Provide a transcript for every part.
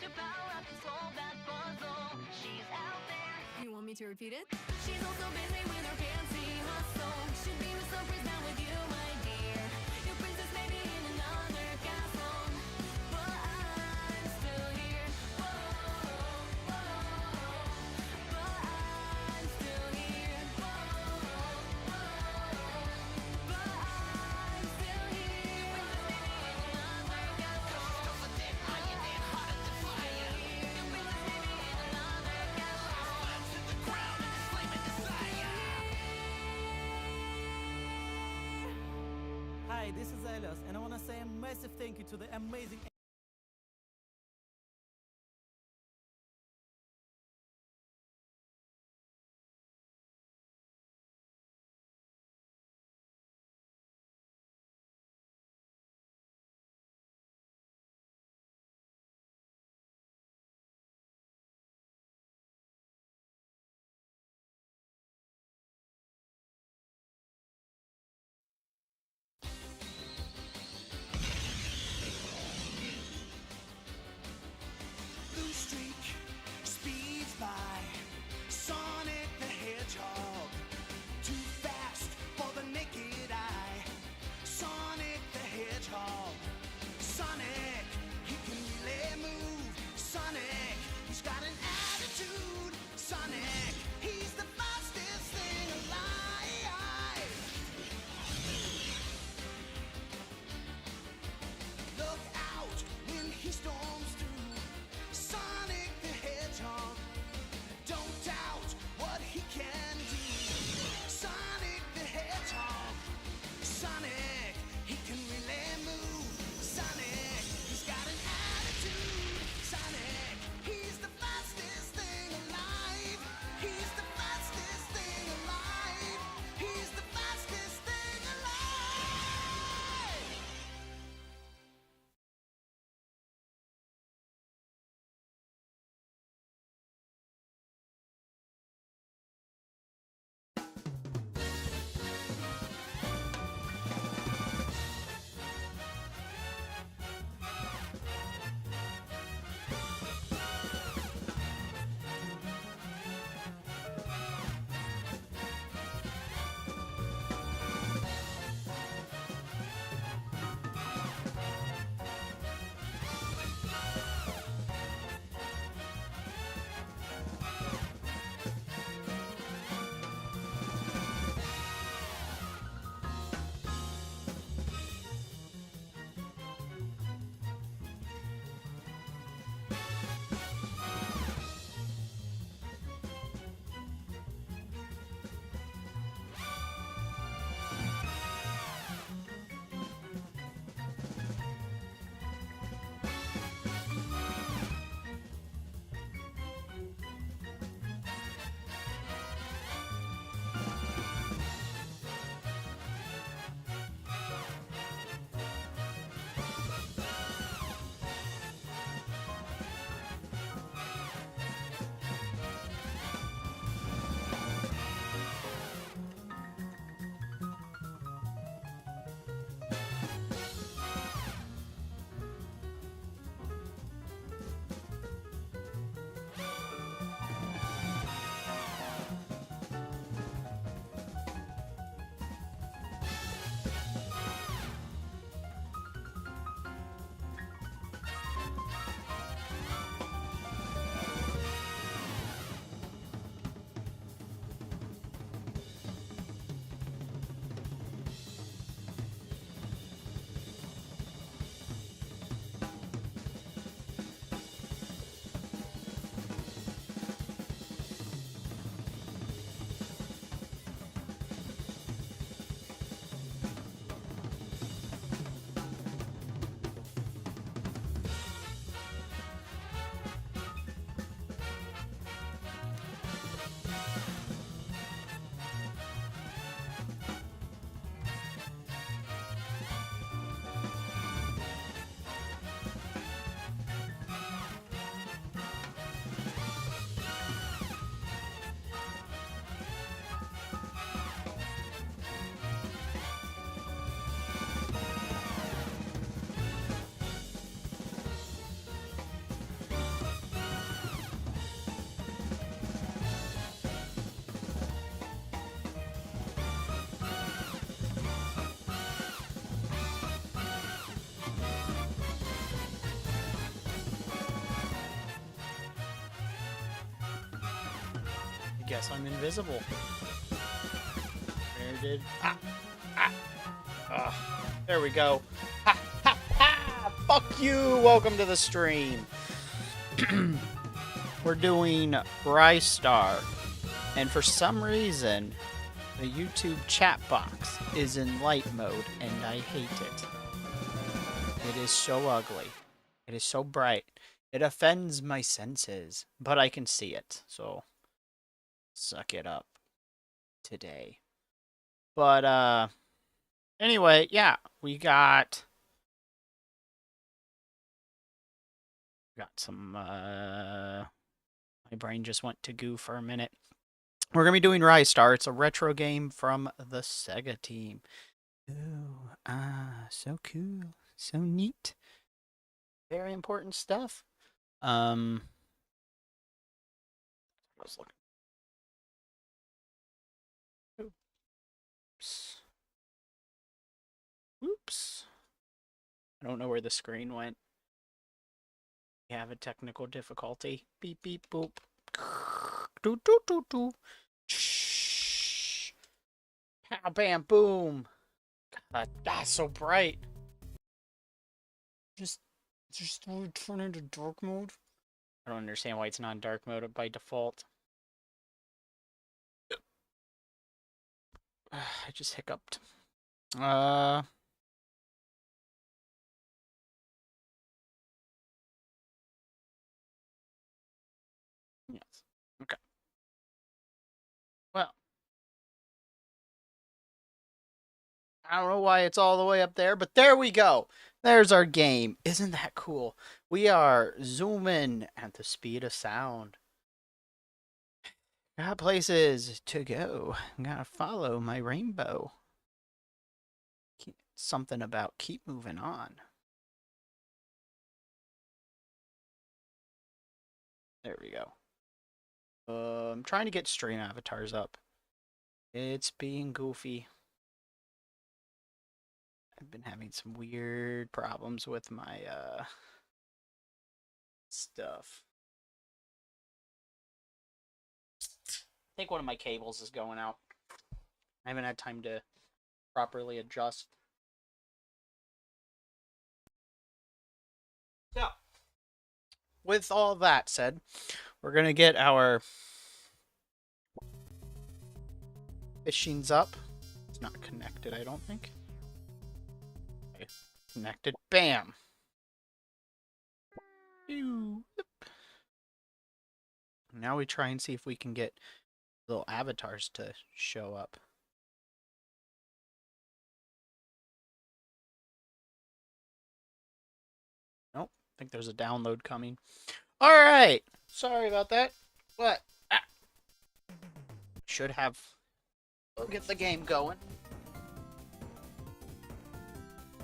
to power up to solve that puzzle. She's out there. You want me to repeat it? She's also busy with her fancy hustle. Should be with some now with you, my dear. Your princess may be in another castle, but I'm still here. Whoa, whoa, but I'm still here. Whoa, whoa, but I'm still here. Your princess may be in another castle. Don't forget how you did harder to fire. Your princess may be in another castle. Flames in the ground and this flame and desire. Hi, this is Elias, and I want to say a massive thank you to the amazing guess I'm invisible. Where did... there we go. Ha, ha, ha! Fuck you! Welcome to the stream. We're doing Ristar. And for some reason, the YouTube chat box is in light mode, and I hate it. It is so ugly. It is so bright. It offends my senses, but I can see it, so suck it up today. But, anyway, yeah, we got some, my brain just went to goo for a minute. We're going to be doing Ristar. It's a retro game from the Sega team. Ooh, so cool. So neat. Very important stuff. I was looking. Oops. Oops. I don't know where the screen went. We have a technical difficulty. Beep, beep, boop. Do, do, do, do. Shh. Pow, bam, boom. God, that's so bright. Just turn into dark mode. I don't understand why it's not in dark mode by default. I just hiccuped. Yes. Okay. Well, I don't know why it's all the way up there, but there we go. There's our game. Isn't that cool? We are zooming at the speed of sound. Got places to go. Gotta follow my rainbow. Something about keep moving on. There we go. I'm trying to get stream avatars up. It's being goofy. I've been having some weird problems with my stuff. I think one of my cables is going out. I haven't had time to properly adjust. So, with all that said, we're going to get our fishings up. It's not connected, I don't think. Okay. Connected. Bam! Now we try and see if we can get little avatars to show up. Nope. I think there's a download coming. Alright! Sorry about that. What? Should have... We'll get the game going.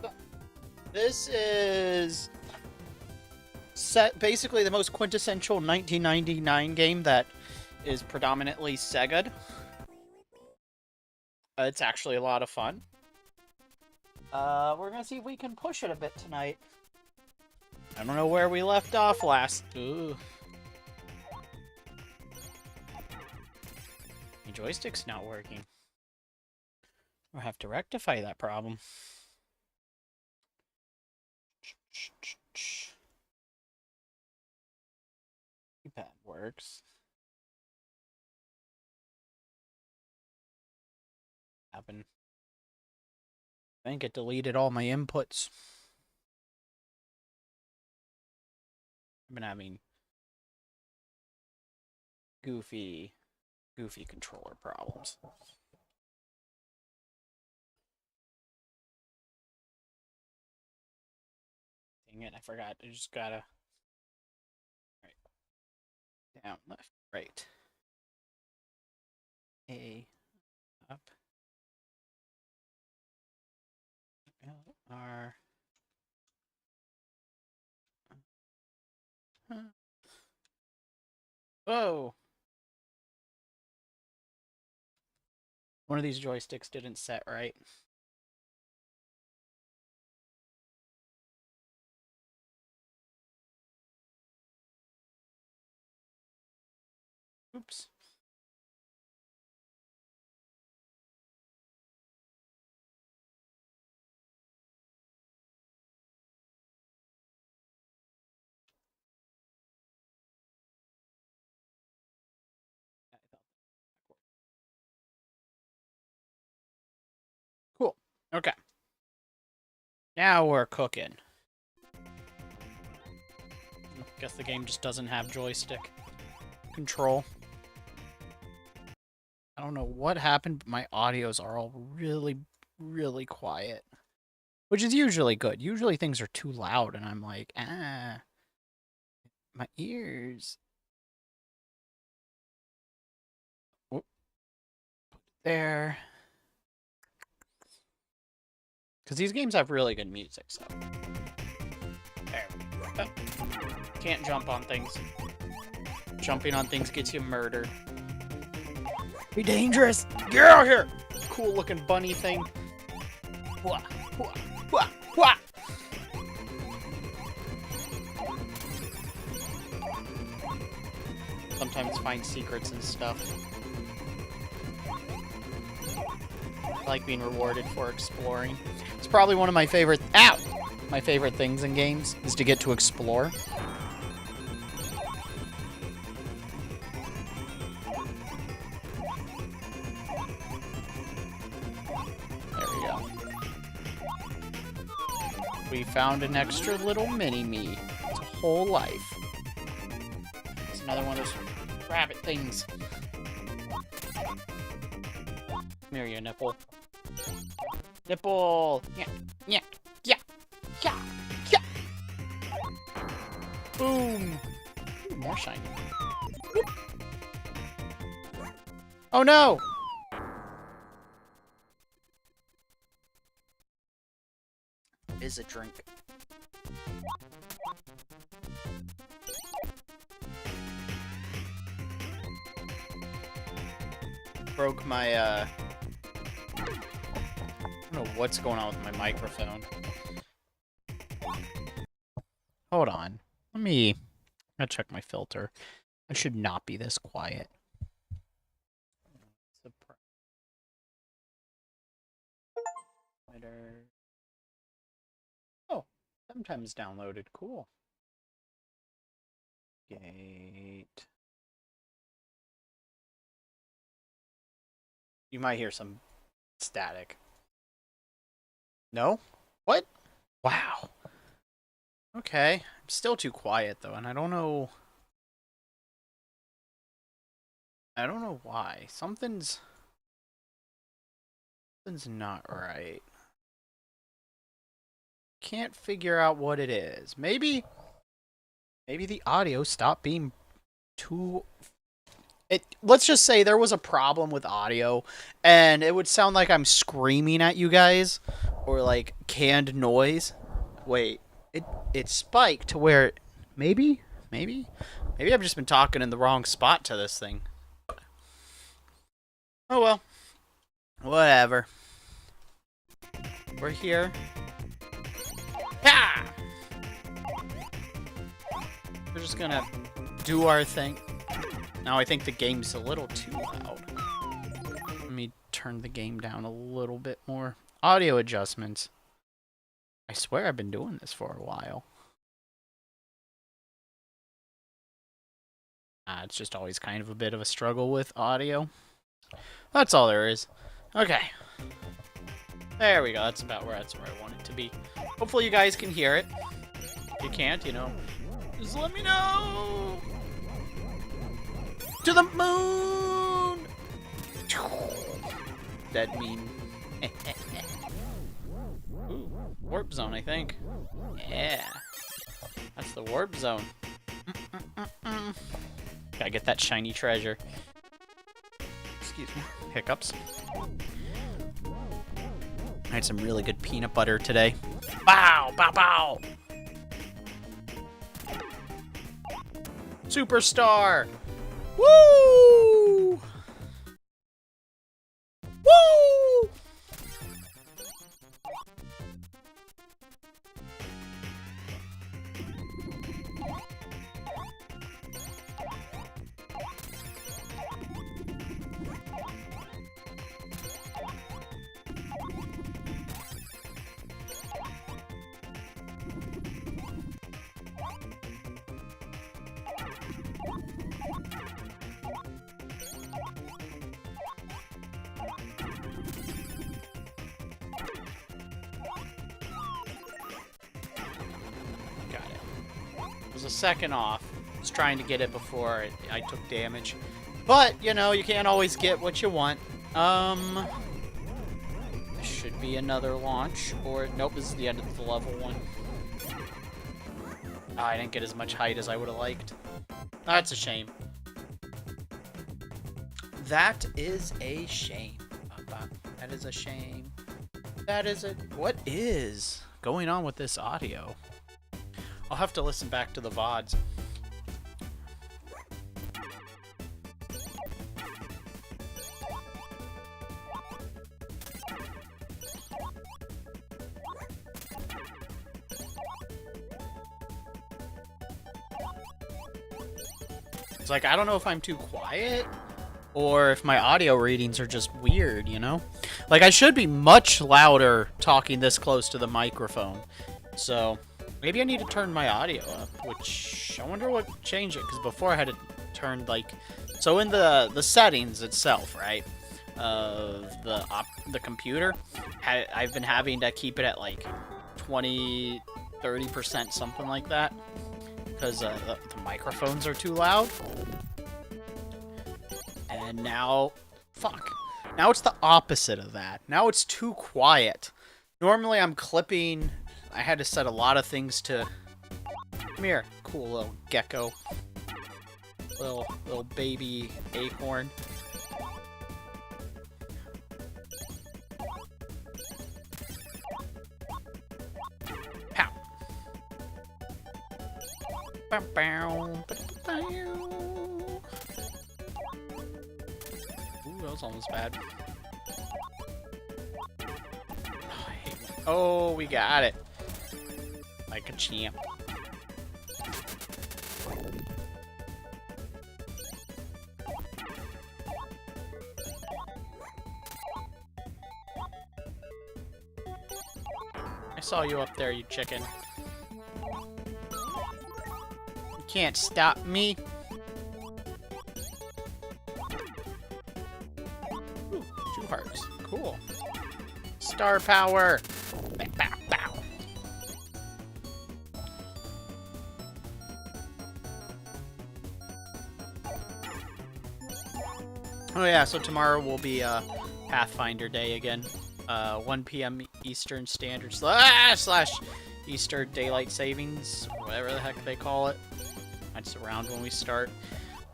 So, this is... basically the most quintessential 1999 game that is predominantly Sega. It's actually a lot of fun. We're gonna see if we can push it a bit tonight. I don't know where we left off last. Ooh. My joystick's not working. We'll have to rectify that problem. Keypad works. Happened. I think it deleted all my inputs. I've been having goofy controller problems. Dang it, I forgot. I just gotta... Right. Down, left, right. A, up. L, R. Whoa! One of these joysticks didn't set right. Oops. Okay. Now we're cooking. Guess the game just doesn't have joystick control. I don't know what happened, but my audios are all really, really quiet. Which is usually good. Usually things are too loud, and I'm like, my ears. Whoop. There. Because these games have really good music, so. There. Oh. Can't jump on things. Jumping on things gets you murdered. Be dangerous! Get out here! Cool looking bunny thing. Wah, wah, wah, wah. Sometimes find secrets and stuff. I like being rewarded for exploring. It's probably one of my favorite... Ow! My favorite things in games is to get to explore. There we go. We found an extra little mini-me. It's a whole life. It's another one of those rabbit things. Come here, you nipple. Nipple! Yeah, yeah, yeah, yeah, yeah! Boom! Ooh, more shiny. Whoop. Oh no! Is a drink. Broke my, I don't know what's going on with my microphone. Hold on. I'm gonna check my filter. I should not be this quiet. Oh, sometimes downloaded. Cool. Gate. You might hear some static. No? What? Wow. Okay. I'm still too quiet, though, and I don't know... I don't know why. Something's not right. Can't figure out what it is. Maybe the audio stopped being too... Let's just say there was a problem with audio, and it would sound like I'm screaming at you guys, or like canned noise. Wait, it spiked to where maybe I've just been talking in the wrong spot to this thing. Oh well, whatever. We're here. Ah! We're just gonna do our thing. Now I think the game's a little too loud. Let me turn the game down a little bit more. Audio adjustments. I swear I've been doing this for a while. It's just always kind of a bit of a struggle with audio. That's all there is. Okay. There we go. That's where I want it to be. Hopefully you guys can hear it. If you can't, you know, just let me know. To the moon! Dead meme. Ooh, warp zone, I think. Yeah. That's the warp zone. Gotta get that shiny treasure. Excuse me. Hiccups. I had some really good peanut butter today. Bow! Bow! Bow! Superstar! Woo! Woo! was a second off. I was trying to get it before I took damage. But, you know, you can't always get what you want. This should be another launch. Or, nope, this is the end of the level 1. Oh, I didn't get as much height as I would have liked. That's a shame. That is a shame. That is a shame. That is a... What is going on with this audio? I'll have to listen back to the VODs. It's like, I don't know if I'm too quiet or if my audio readings are just weird, you know? Like, I should be much louder talking this close to the microphone. So, maybe I need to turn my audio up, which I wonder what changed it, because before I had it turned, like... So in the settings itself, right, of the computer, I've been having to keep it at, like, 20, 30%, something like that, because the microphones are too loud. And now... Fuck. Now it's the opposite of that. Now it's too quiet. Normally I'm clipping... I had to set a lot of things to... Come here, cool little gecko. Little baby acorn. Pow. Bow, bow, bow. Ooh, that was almost bad. Oh, we got it. Like a champ. I saw you up there, you chicken. You can't stop me. Ooh, 2 hearts. Cool. Star power. Bow, bow, bow. Oh yeah, so tomorrow will be Pathfinder Day again. 1 p.m. Eastern Standard slash Eastern Daylight Savings, whatever the heck they call it. That's around when we start.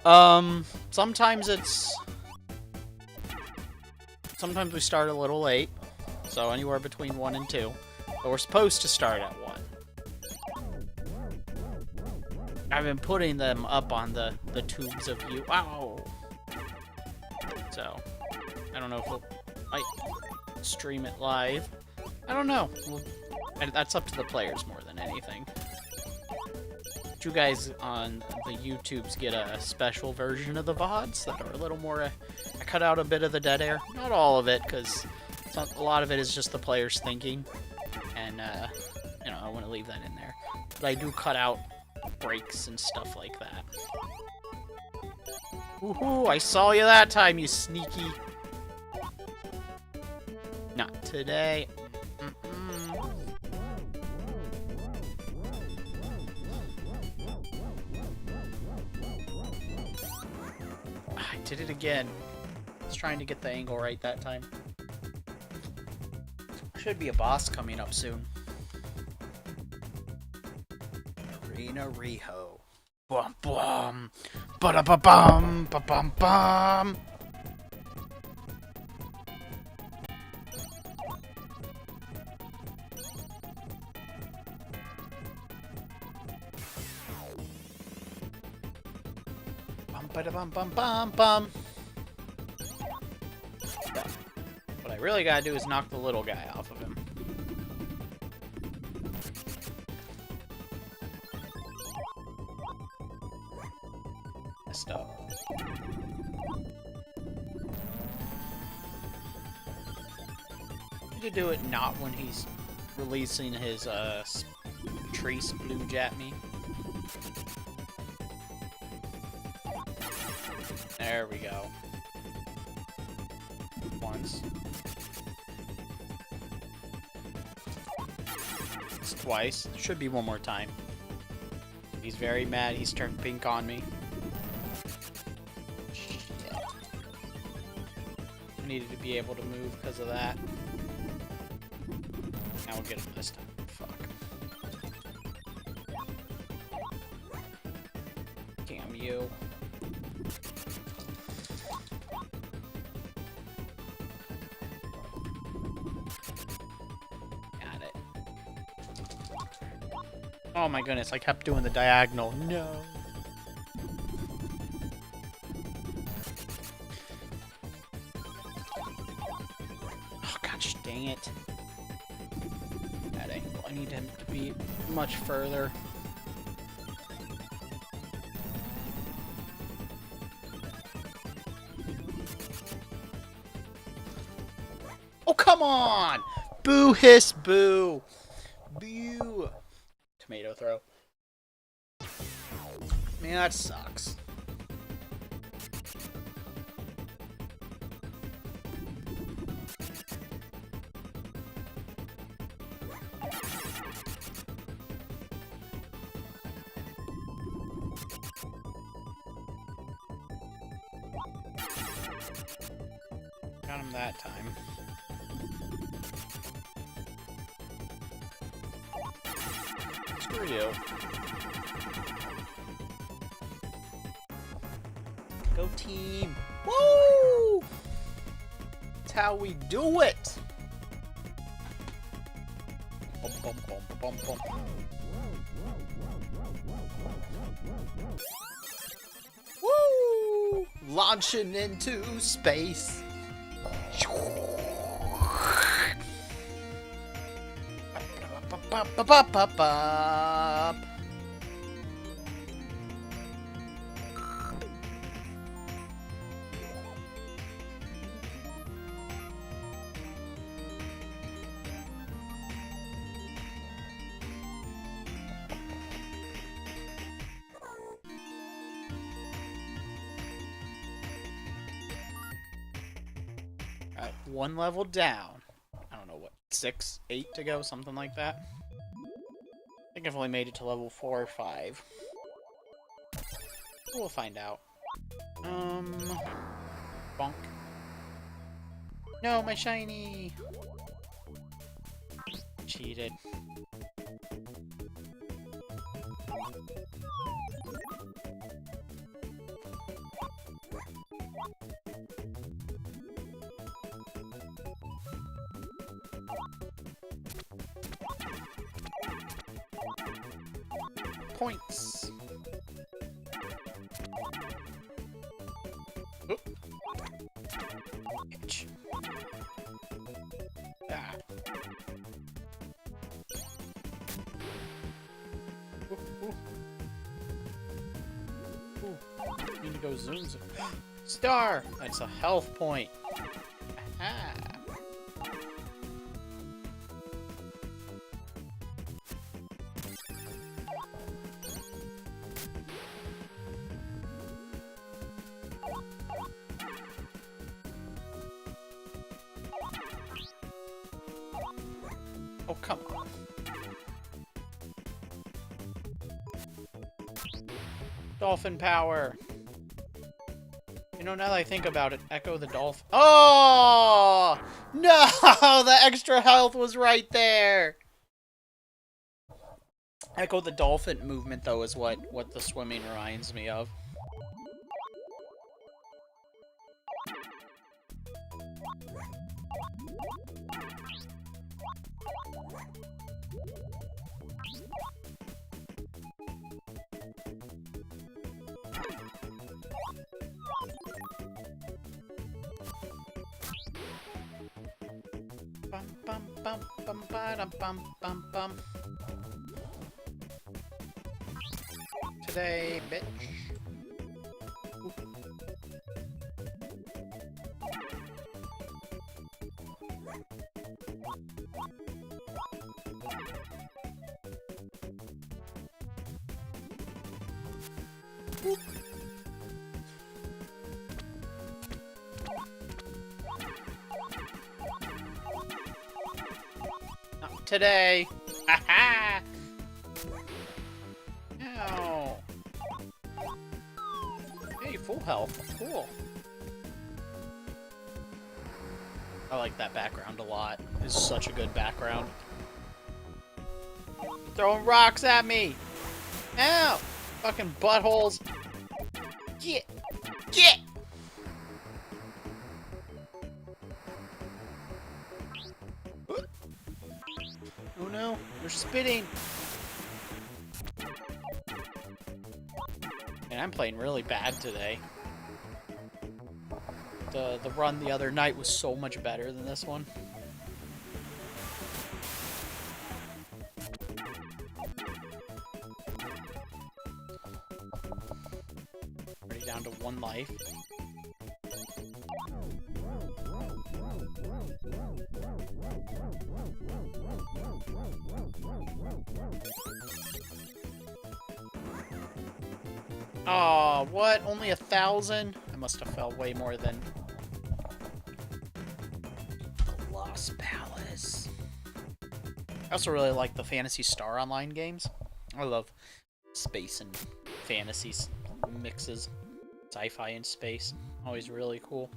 Sometimes we start a little late, so anywhere between 1 and 2. But we're supposed to start at 1. I've been putting them up on the tubes of you. Wow. So I don't know if we'll stream it live. I don't know. And that's up to the players more than anything. You guys on the YouTubes get a special version of the VODs that are a little more... I cut out a bit of the dead air. Not all of it, because a lot of it is just the players thinking. And, you know, I want to leave that in there. But I do cut out breaks and stuff like that. Woohoo! I saw you that time, you sneaky... Not today. I did it again. I was trying to get the angle right that time. Should be a boss coming up soon. Arena Riho. Bum bum. Ba ba bum ba bum bum. Bum bum bum bum. What I really gotta do is knock the little guy off of him. Messed up. Need to do it not when he's releasing his tree splooge at me. There we go. Once. It's twice. Should be one more time. He's very mad. He's turned pink on me. Shit. I needed to be able to move because of that. Now we'll get him this time. Fuck. Damn you. Got it. Oh my goodness, I kept doing the diagonal. No. Oh gosh, dang it. That angle. I need him to be much further. Oh, come on! Boo, hiss, boo! Boo! Tomato throw. Man, that sucks. Got him that time. Screw you. Go team! Woo! That's how we do it! Bum, bum, bum, bum, bum. Woo! Launching into space. Ba-ba-ba-ba-ba-ba. Alright, one level down. I don't know what, 6, 8 to go, something like that. I think I've only made it to level 4 or 5. We'll find out. Bonk. No, my shiny! Cheated. Points. Oop. Itch. Ah. Ooh, ooh. Ooh. Need to go zoom. Star! That's a health point. Aha. Oh, come on. Dolphin power. You know, now that I think about it, Echo the Dolphin. Oh! No! The extra health was right there! Echo the Dolphin movement, though, is what the swimming reminds me of. Bum bum bum bum ba dum bum bum bum. Today, bitch. Ooh. Ooh. Not today. Ha ha. Ow. full health. Cool. I like that background a lot. It's such a good background. Throwing rocks at me! Ow! Fucking buttholes! Get! Get! Oh no, they're spitting! Man, I'm playing really bad today. The run the other night was so much better than this one. Already down to 1 life. Aw, what? Only 1,000? I must have fell way more than... The Lost Palace. I also really like the Phantasy Star Online games. I love space and fantasy mixes. Sci-fi and space. Always really cool.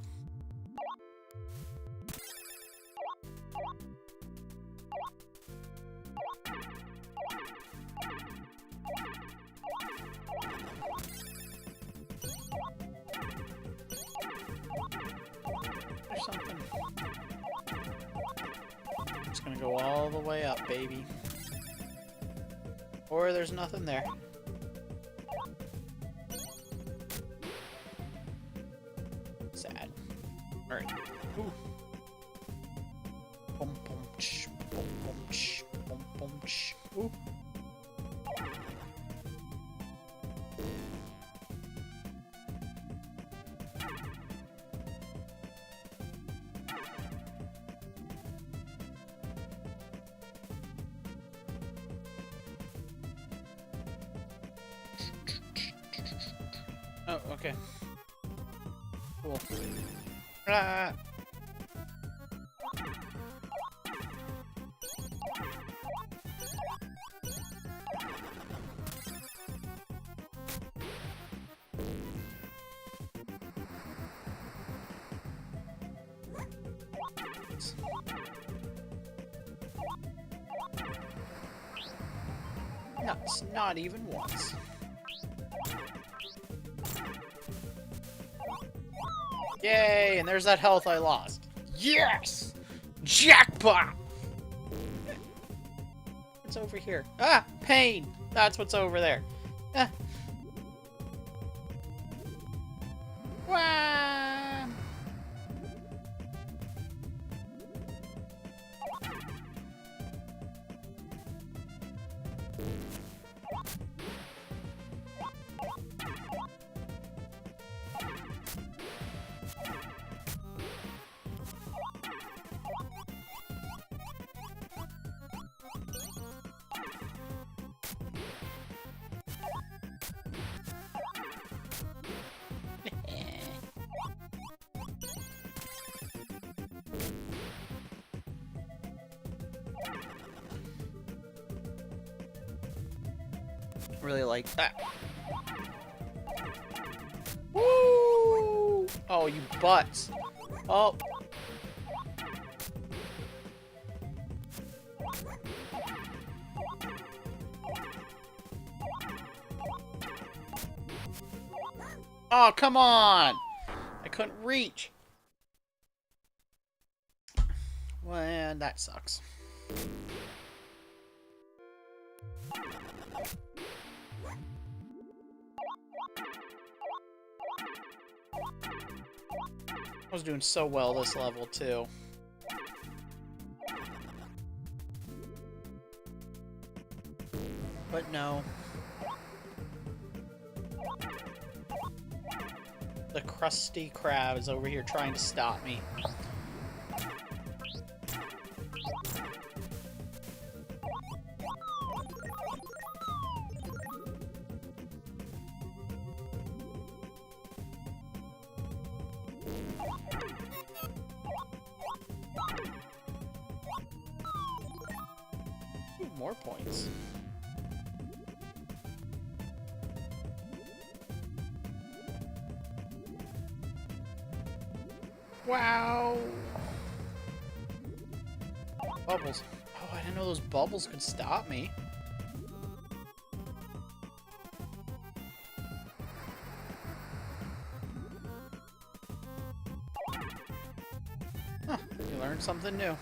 There's something. Just gonna go all the way up, baby. Or there's nothing there. Sad. Alright. Ooh. Boom, boom, ch, boom, boom, ch, boom, boom, ch. Ooh. Oh, okay. Cool. Ah! Nuts, not even once. Yay, and there's that health I lost. Yes! Jackpot! What's over here? Ah! Pain! That's what's over there. Ah. Wah! Really like that. Woo! Oh, you butts. Oh. Oh, come on! I couldn't reach. Well, that sucks. I was doing so well this level, too. But no. The crusty crab is over here trying to stop me. Ooh, more points. Wow. Bubbles. Oh, I didn't know those bubbles could stop me. Huh, you learned something new.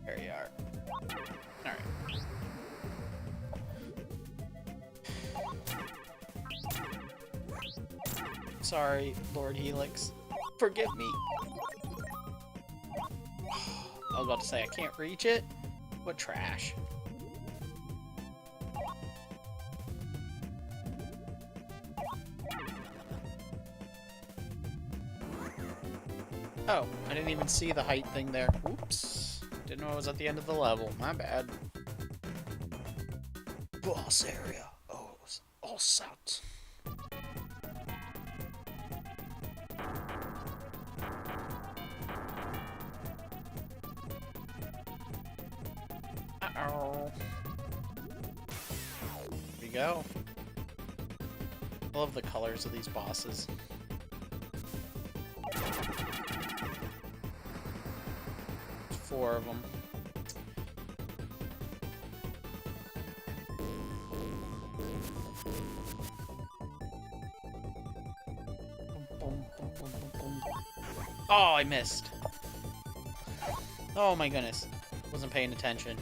There you are. Alright. Sorry, Lord Helix. Forgive me. I was about to say, I can't reach it? What trash. Oh, I didn't even see the height thing there. Oops. Didn't know I was at the end of the level. My bad. Boss area. Oh, it was all sucked. Uh-oh. Here we go. I love the colors of these bosses. Four of them. Oh, I missed. Oh my goodness. Wasn't paying attention.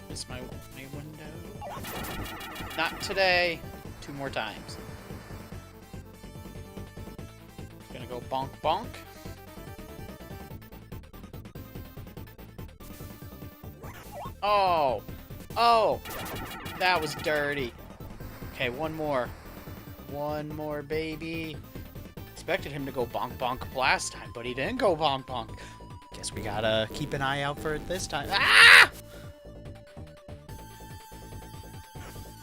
Miss my window. Not today. 2 more times. Gonna go bonk bonk. Oh! Oh! That was dirty. Okay, one more. One more, baby. Expected him to go bonk bonk last time, but he didn't go bonk bonk. Guess we gotta keep an eye out for it this time. Ah!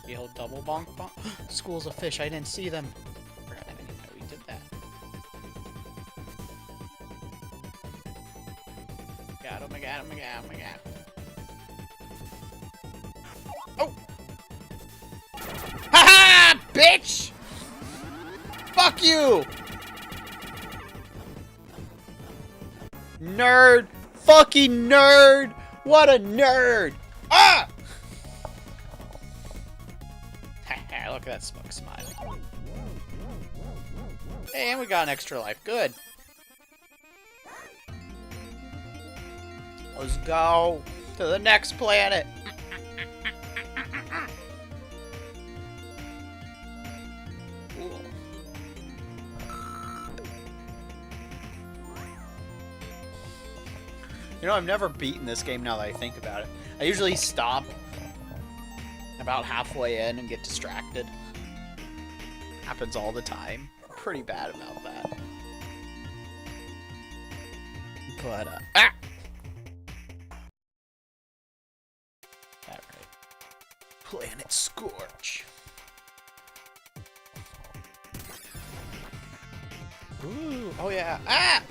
The old double bonk bonk. Schools of fish, I didn't see them. I didn't even know he did that. Got him, I got him, I got him, I got him. Oh! Haha! Bitch! Fuck you! Nerd! Fucking nerd! What a nerd! Ah! Look at that smoke smile. Hey, and we got an extra life. Good. Let's go to the next planet. You know, I've never beaten this game now that I think about it. I usually stop about halfway in and get distracted. Happens all the time. Pretty bad about that. But, ah! Alright. Planet Scorch. Ooh, oh yeah. Ah!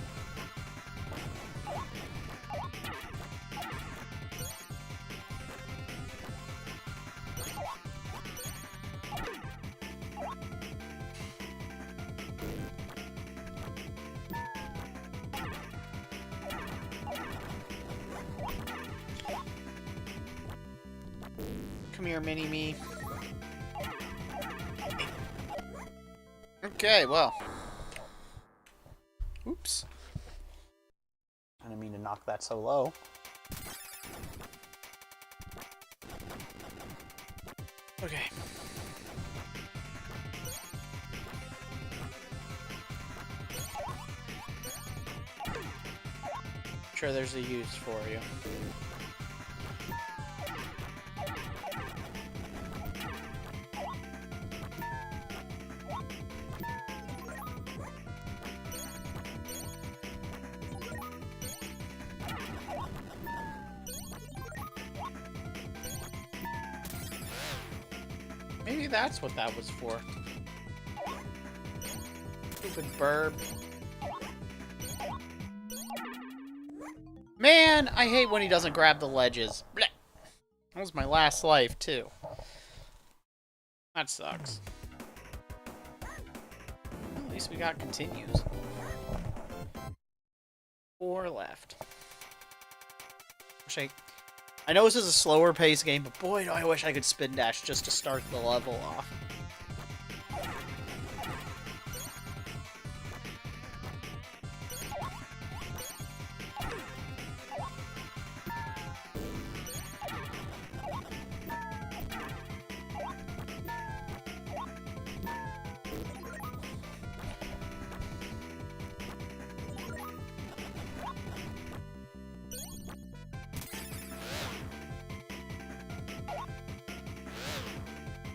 Come here, mini-me. Okay, well. Oops. I didn't mean to knock that so low. Okay. Sure, there's a use for you. that's what that was for. Stupid burb. Man, I hate when he doesn't grab the ledges. Blech. That was my last life, too. That sucks. At least we got continues. 4 left. I know this is a slower paced game, but boy, do I wish I could spin dash just to start the level off.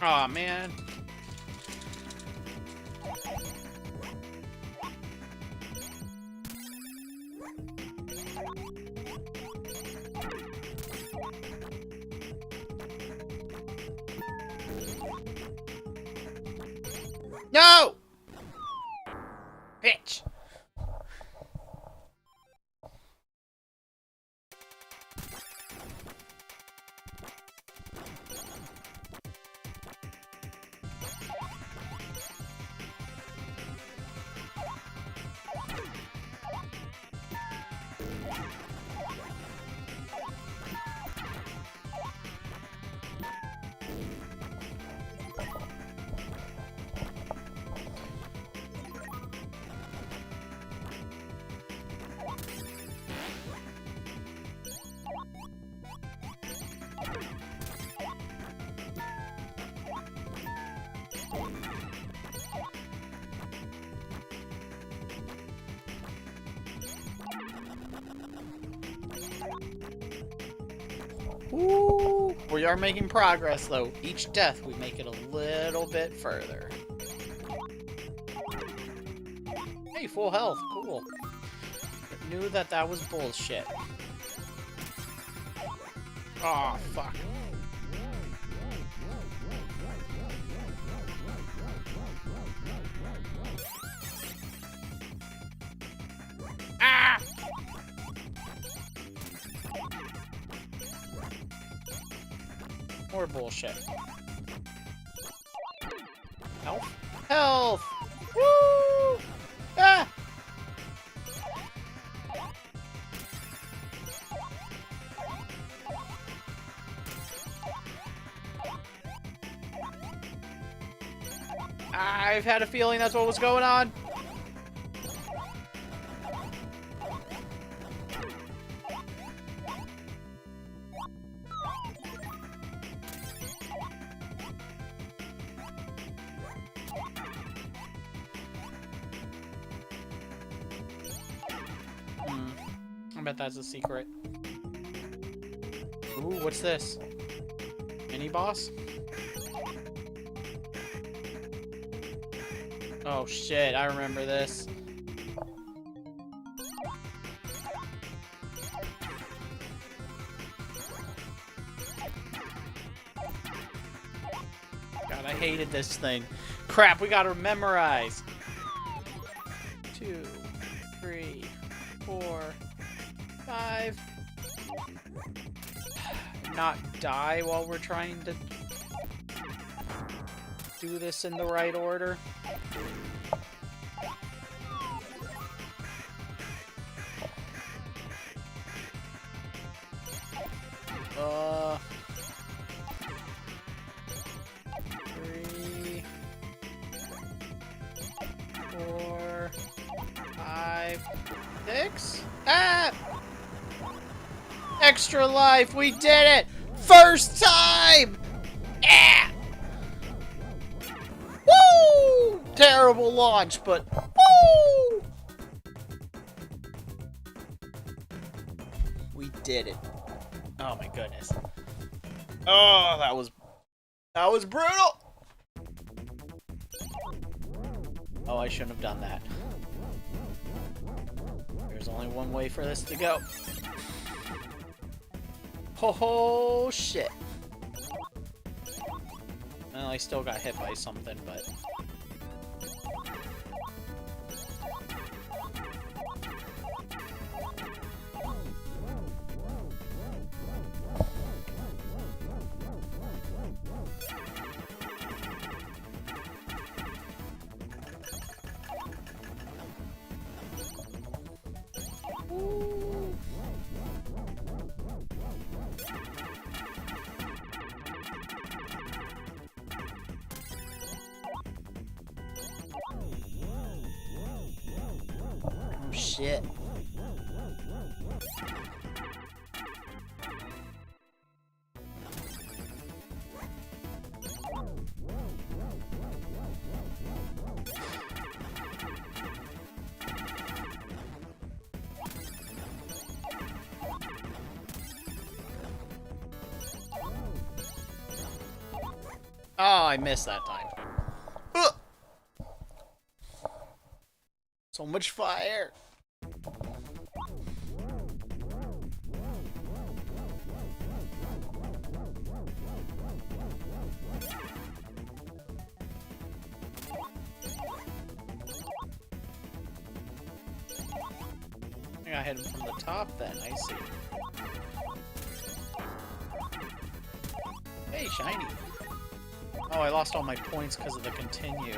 Aw, man. No! Bitch. Ooh, we are making progress, though. Each death, we make it a little bit further. Hey, full health. Cool. I knew that that was bullshit. Aw, fuck. Ah! More bullshit. Health? Health! Woo! Ah! I've had a feeling that's what was going on. I bet that's a secret. Ooh, what's this? Mini boss? Oh shit, I remember this. God, I hated this thing. Crap, we gotta memorize. 2, 3, 4, 5. Not die while we're trying to do this in the right order. Three, 4, 5, 6. Ah! Extra life, we did it! First time! Yeah! Woo! Terrible launch, but woo! We did it. Oh my goodness. Oh, that was brutal! Oh, I shouldn't have done that. There's only one way for this to go. Oh shit. Well, I still got hit by something, but... Oh, shit. Oh, I missed that time. Ugh! So much fire. I think I hit him from the top then, I see. Hey, shiny. Oh, I lost all my points because of the continue.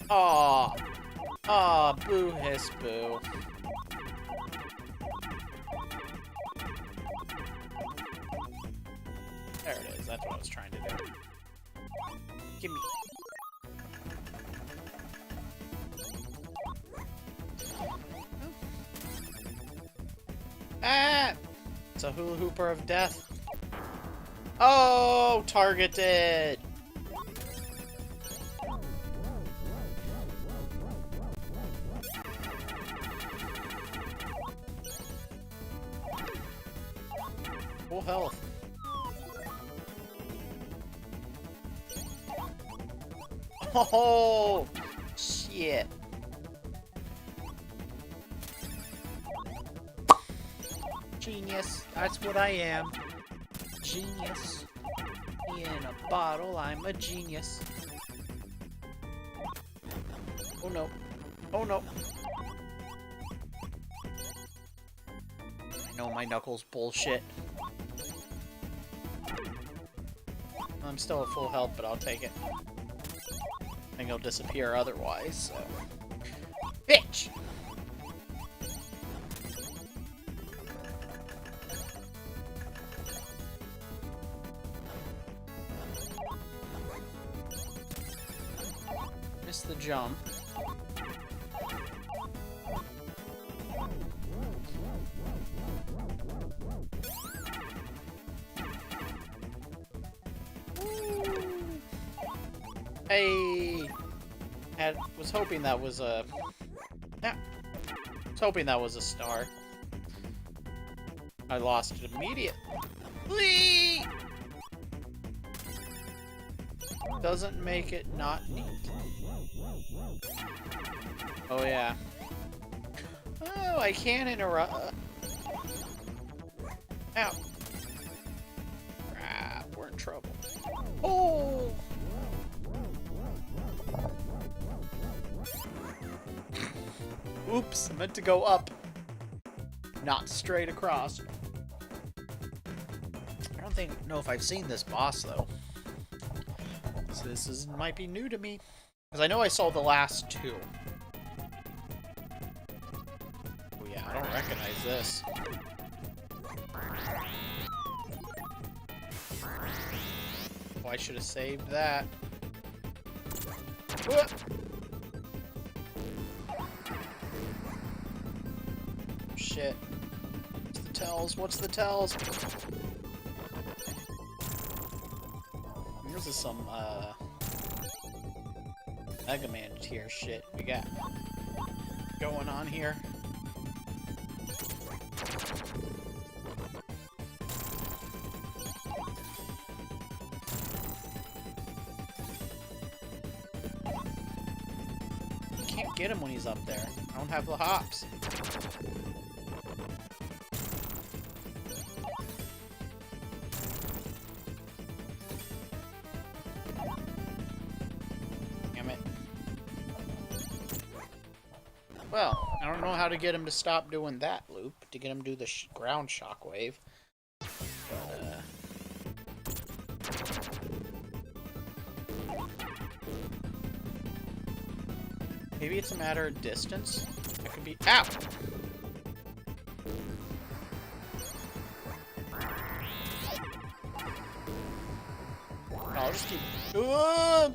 Aw! Aw, boo hiss boo. There it is, that's what I was trying to do. Gimme. Ah! It's a hula hooper of death. Oh, targeted! Full health. Oh, shit. Genius. That's what I am. Genius. In a bottle, I'm a genius. Oh no. Oh no. I know my knuckles bullshit. I'm still at full health, but I'll take it. I think he'll disappear otherwise, so... Bitch! Missed the jump. Hey! Was hoping that was a... Yeah. Was hoping that was a star. I lost it immediately. Doesn't make it not neat. Oh yeah. Oh, I can't interrupt. Ow. Crap, we're in trouble. Oh! Oops, I meant to go up. Not straight across. I don't know if I've seen this boss, though. So this might be new to me. Because I know I saw the last two. Oh yeah, I don't recognize this. Oh, I should have saved that. Whoop. Shit. What's the tells? What's the tells? This is some, Mega Man tier shit we got going on here. can't get him when he's up there. I don't have the hops. Damn it. Well, I don't know how to get him to stop doing that loop, to get him to do the ground shockwave. But, maybe it's a matter of distance. That could be. Ow! I'll just keep. Ooh,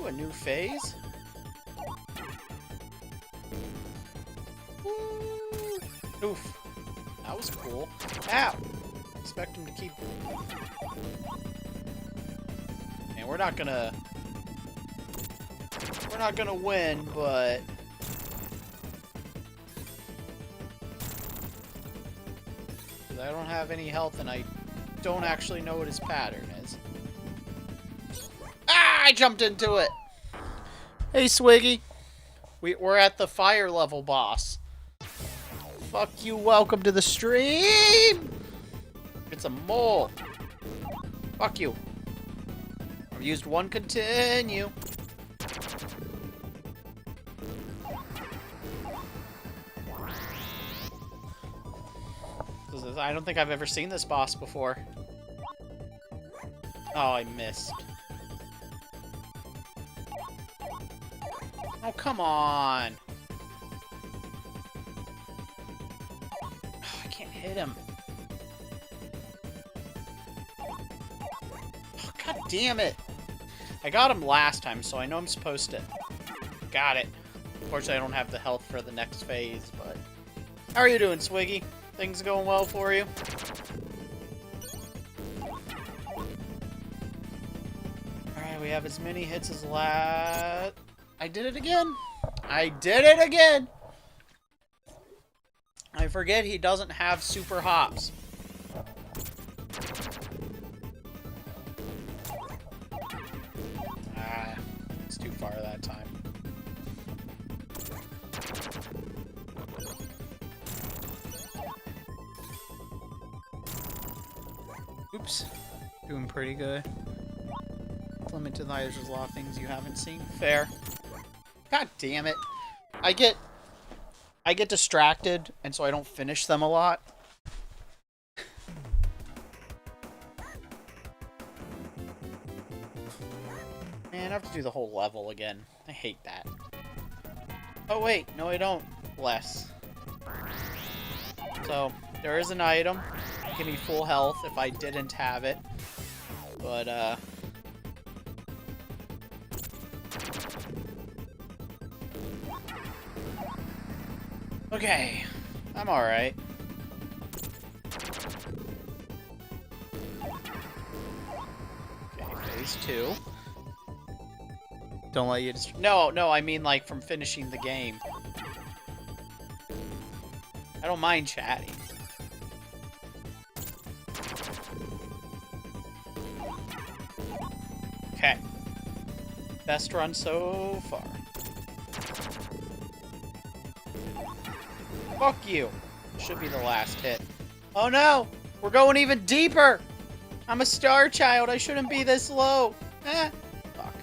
a new phase. Oof. That was cool. Ow! Expect him to keep. And we're not gonna win, but I don't have any health and I don't actually know what his pattern is. Ah! I jumped into it! Hey, Swiggy. We're at the fire level boss. Fuck you, welcome to the stream! It's a mole. Fuck you. I've used one continue. I don't think I've ever seen this boss before. Oh, I missed. Oh, come on. Oh, I can't hit him. Oh, God damn it. I got him last time, so I know I'm supposed to. Got it. Unfortunately, I don't have the health for the next phase, but... How are you doing, Swiggy? Things going well for you? Alright, we have as many hits as last... I did it again! I did it again! I forget he doesn't have super hops. Ah, it's too far that time. Oops. Doing pretty good. Limited lives, there's a lot of things you haven't seen. Fair. God damn it. I get distracted, and so I don't finish them a lot. Man, I have to do the whole level again. I hate that. Oh wait, no I don't. Less. So, there is an item. Give me full health if I didn't have it. But, okay. I'm alright. Okay, phase 2. Don't let you No, I mean like from finishing the game. I don't mind chatting. Okay. Best run so far. Fuck you. Should be the last hit. Oh no! We're going even deeper! I'm a star child. I shouldn't be this low. Eh. Fuck.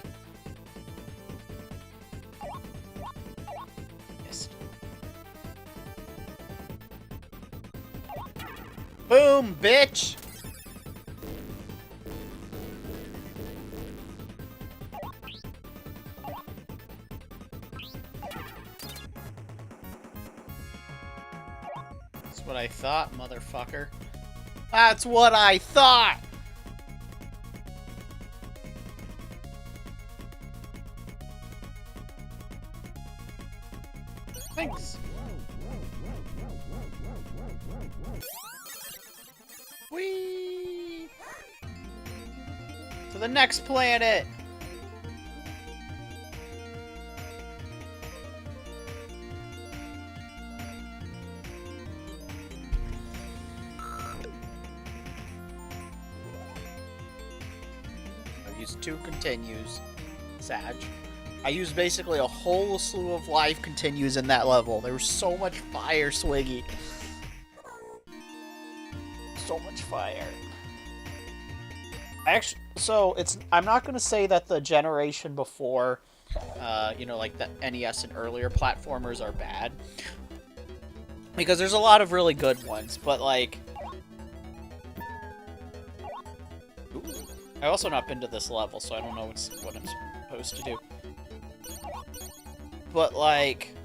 Missed. Boom, bitch! What I thought, motherfucker. That's what I thought! Thanks. Whee! To the next planet! Two continues. Sag. I used basically a whole slew of life continues in that level. There was so much fire, Swiggy. So much fire. I'm not gonna say that the generation before, like the NES and earlier platformers are bad, because there's a lot of really good ones. But like, ooh, I've also not been to this level, so I don't know what I'm supposed to do. But like,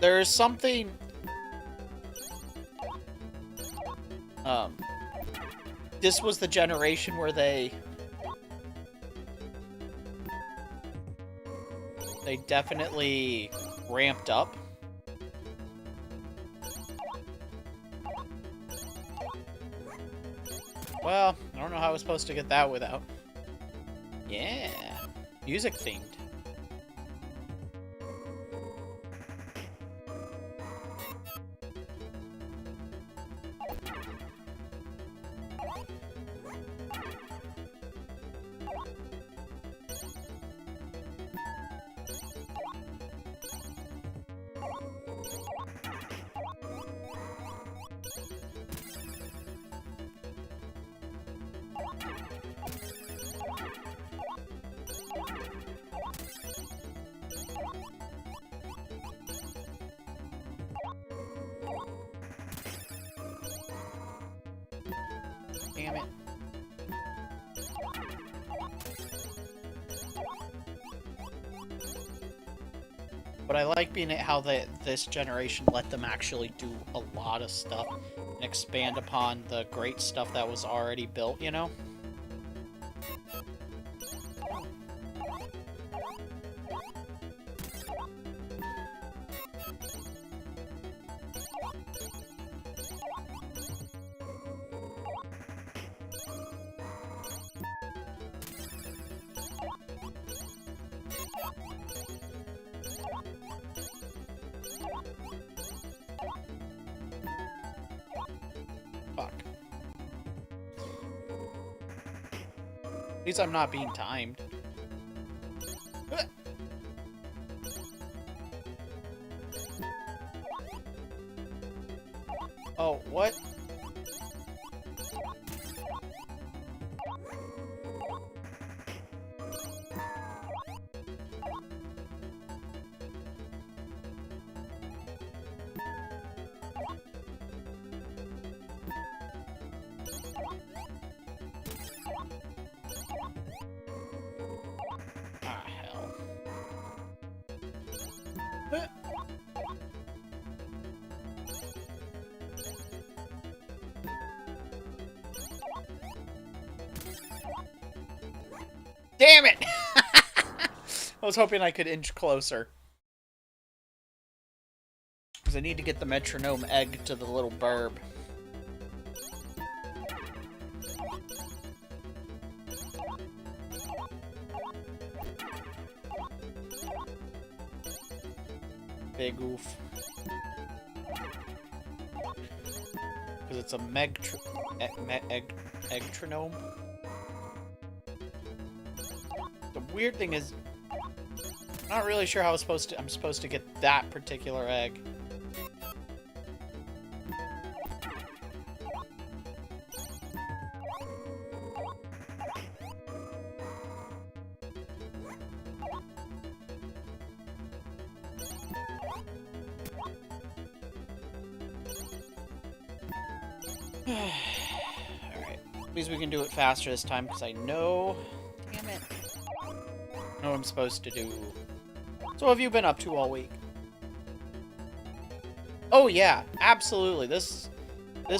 there's something. This was the generation where they definitely ramped up. Well, I don't know how I was supposed to get that without. Yeah, music themed. Damn it. But I like being at how this generation let them actually do a lot of stuff and expand upon the great stuff that was already built, you know? Fuck. At least I'm not being timed. Oh, what? Ah, hell. Damn it! I was hoping I could inch closer. Because I need to get the metronome egg to the little burb. Big oof. Because it's a eggtronome. The weird thing is, I'm not really sure how I'm supposed to get that particular egg. Alright. At least we can do it faster this time, because I know... Damn it. I know what I'm supposed to do. So what have you been up to all week? Oh yeah, absolutely. This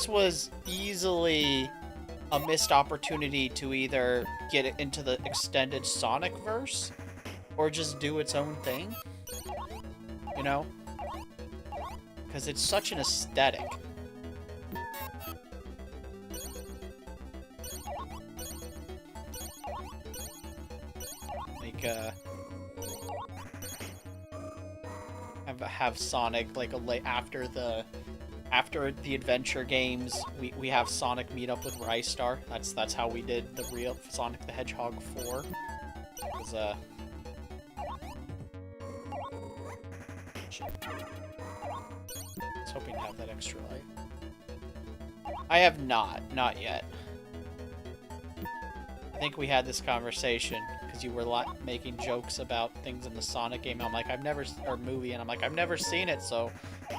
was easily a missed opportunity to either get it into the extended Sonic verse, or just do its own thing. You know? Because it's such an aesthetic. Have Sonic like after the adventure games, we have Sonic meet up with Ristar. That's how we did the real Sonic the Hedgehog 4. damage. I was hoping to have that extra life. I have not. Not yet. I think we had this conversation because you were making jokes about things in the Sonic game. I'm like, or movie, and I'm like, I've never seen it, so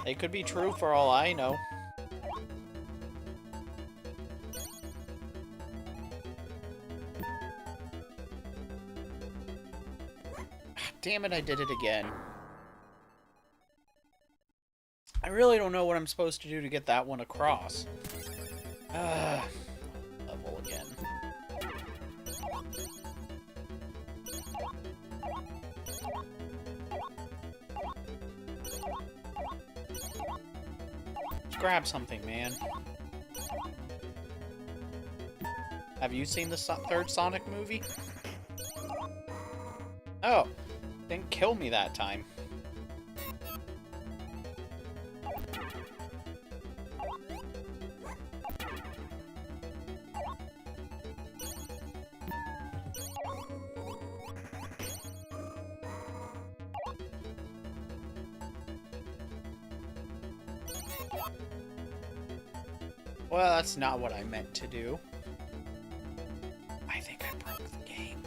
it could be true for all I know. Damn it, I did it again. I really don't know what I'm supposed to do to get that one across. Level again. Just grab something, man. Have you seen the third Sonic movie? Oh, didn't kill me that time. Well, that's not what I meant to do. I think I broke the game.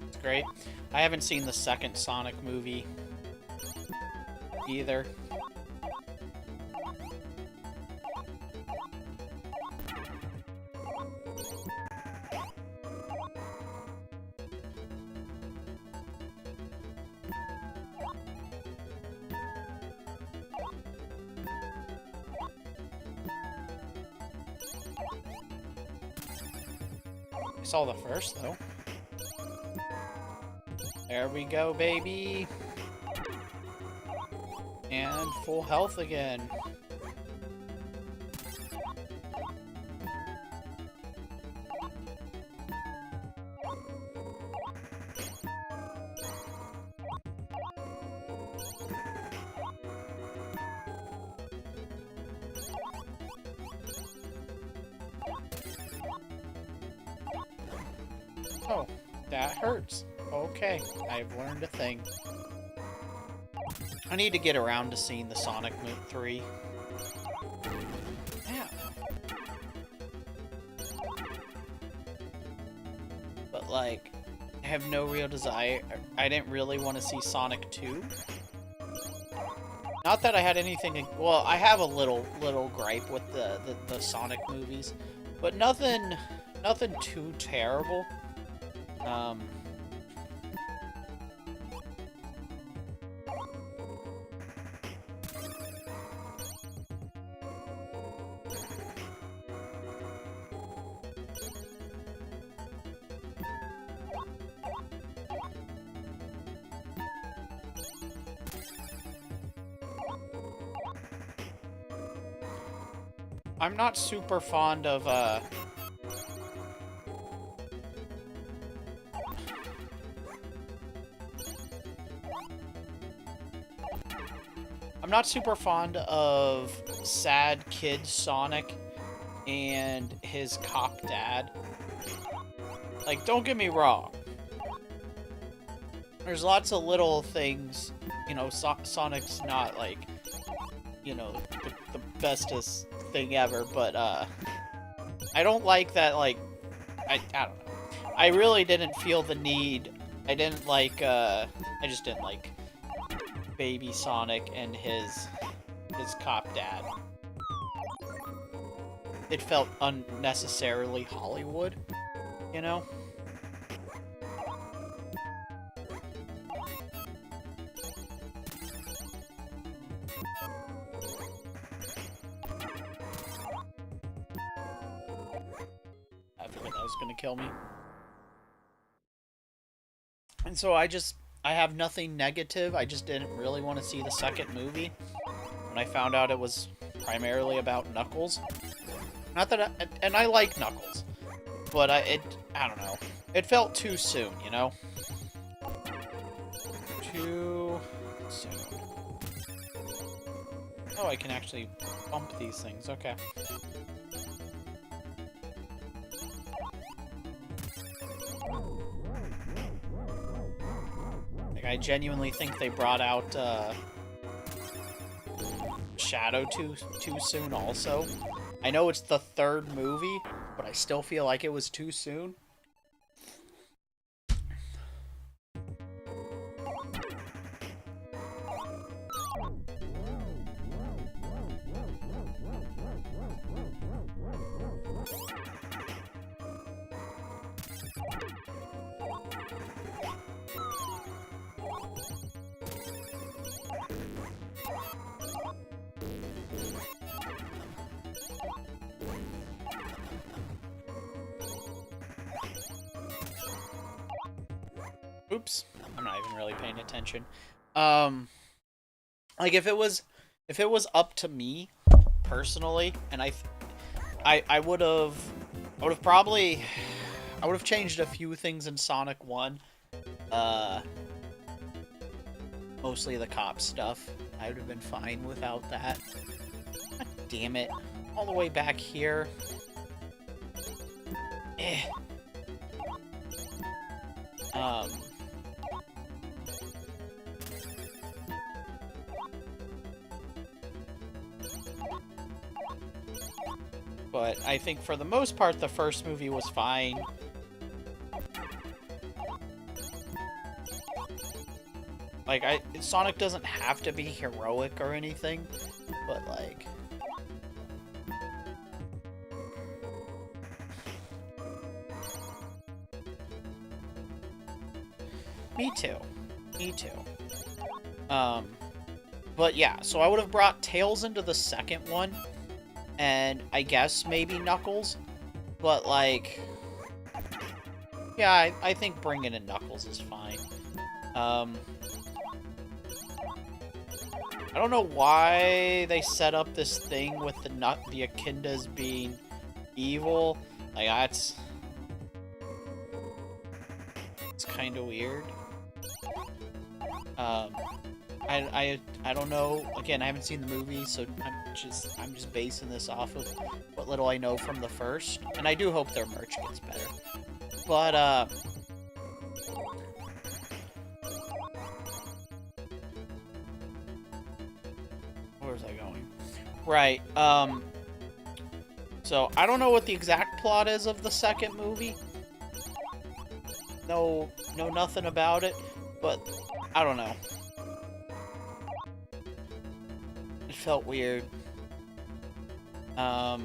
It's great. I haven't seen the second Sonic movie either. I saw the first, though. There we go, baby. And full health again. Oh, that hurts. Okay, I've learned a thing. I need to get around to seeing the Sonic 3. Yeah. But, like, I have no real desire. I didn't really want to see Sonic 2. Not that I had anything... Well, I have a little gripe with the Sonic movies. But nothing too terrible. I'm not super fond of, I'm not super fond of sad kid Sonic and his cop dad. Like, don't get me wrong. There's lots of little things, you know, Sonic's not, like, you know, the bestest thing ever, but, I don't like that, like, I don't know. I really didn't feel the need. I didn't like, I just didn't like Baby Sonic and his cop dad. It felt unnecessarily Hollywood, you know? I figured that was gonna kill me. And so I have nothing negative. I just didn't really want to see the second movie. When I found out it was primarily about Knuckles. Not that and I like Knuckles. but I don't know. It felt too soon, you know? Too soon. Oh, I can actually bump these things. Okay. Like, I genuinely think they brought out Shadow too soon also. I know it's the third movie, but I still feel like it was too soon. Oops, I'm not even really paying attention. Like if it was up to me personally, and I would have changed a few things in Sonic 1. Mostly the cop stuff. I would have been fine without that. God damn it. All the way back here. Eh. But I think for the most part, the first movie was fine. Like, Sonic doesn't have to be heroic or anything, but like... Me too. Me too. But yeah, so I would have brought Tails into the second one, and I guess maybe Knuckles, but like... Yeah, I think bringing in Knuckles is fine. I don't know why they set up this thing with the Echindas being evil. Like, it's kind of weird. I don't know. Again, I haven't seen the movie, so I'm just basing this off of what little I know from the first, and I do hope their merch gets better. But where was I going? Right. So I don't know what the exact plot is of the second movie. No, nothing about it, but I don't know. It felt weird. Oh.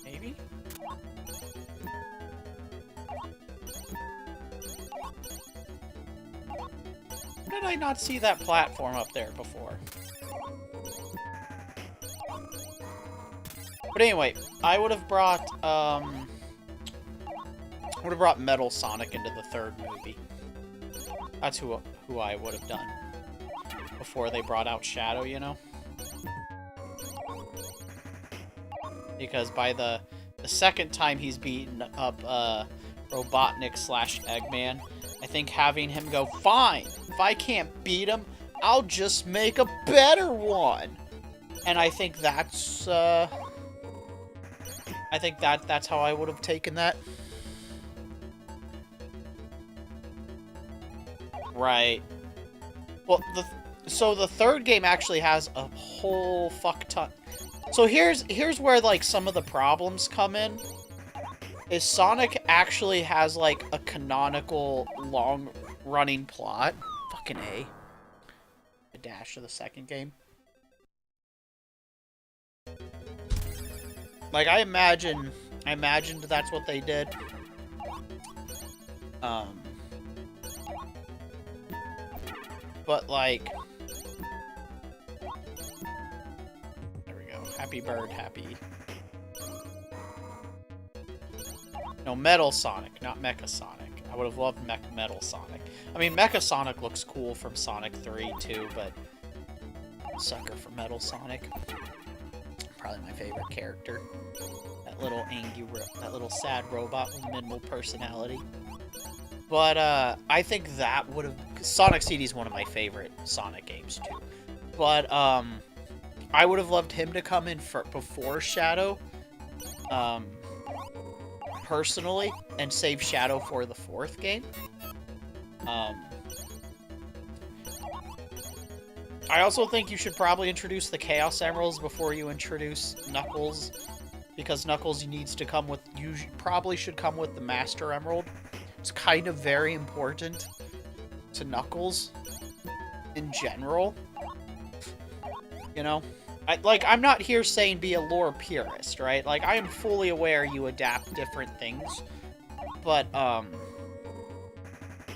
Maybe? How did I not see that platform up there before? But anyway, I would have brought Metal Sonic into the third movie. That's who I would have done before they brought out Shadow, you know? Because by the second time he's beaten up Robotnik/Eggman, I think having him go, fine, if I can't beat him, I'll just make a better one. And I think that's that's how I would have taken that. Right. Well, so the third game actually has a whole fuck ton. So here's where like some of the problems come in. Is Sonic actually has like a canonical long running plot? Fucking A. A dash of the second game. Like I imagined that's what they did. But like, there we go. Happy bird, happy. No, Metal Sonic, not Mecha Sonic. I would have loved Metal Sonic. I mean, Mecha Sonic looks cool from Sonic 3 too, but sucker for Metal Sonic. Probably my favorite character. That little that little sad robot with minimal personality. But I think that would have... Sonic CD is one of my favorite Sonic games too. But I would have loved him to come in before Shadow. Personally, and save Shadow for the 4th game. I also think you should probably introduce the Chaos Emeralds before you introduce Knuckles, because Knuckles needs to come with... You probably should come with the Master Emerald. It's kind of very important to Knuckles in general. You know? I'm not here saying be a lore purist, right? Like, I am fully aware you adapt different things. But,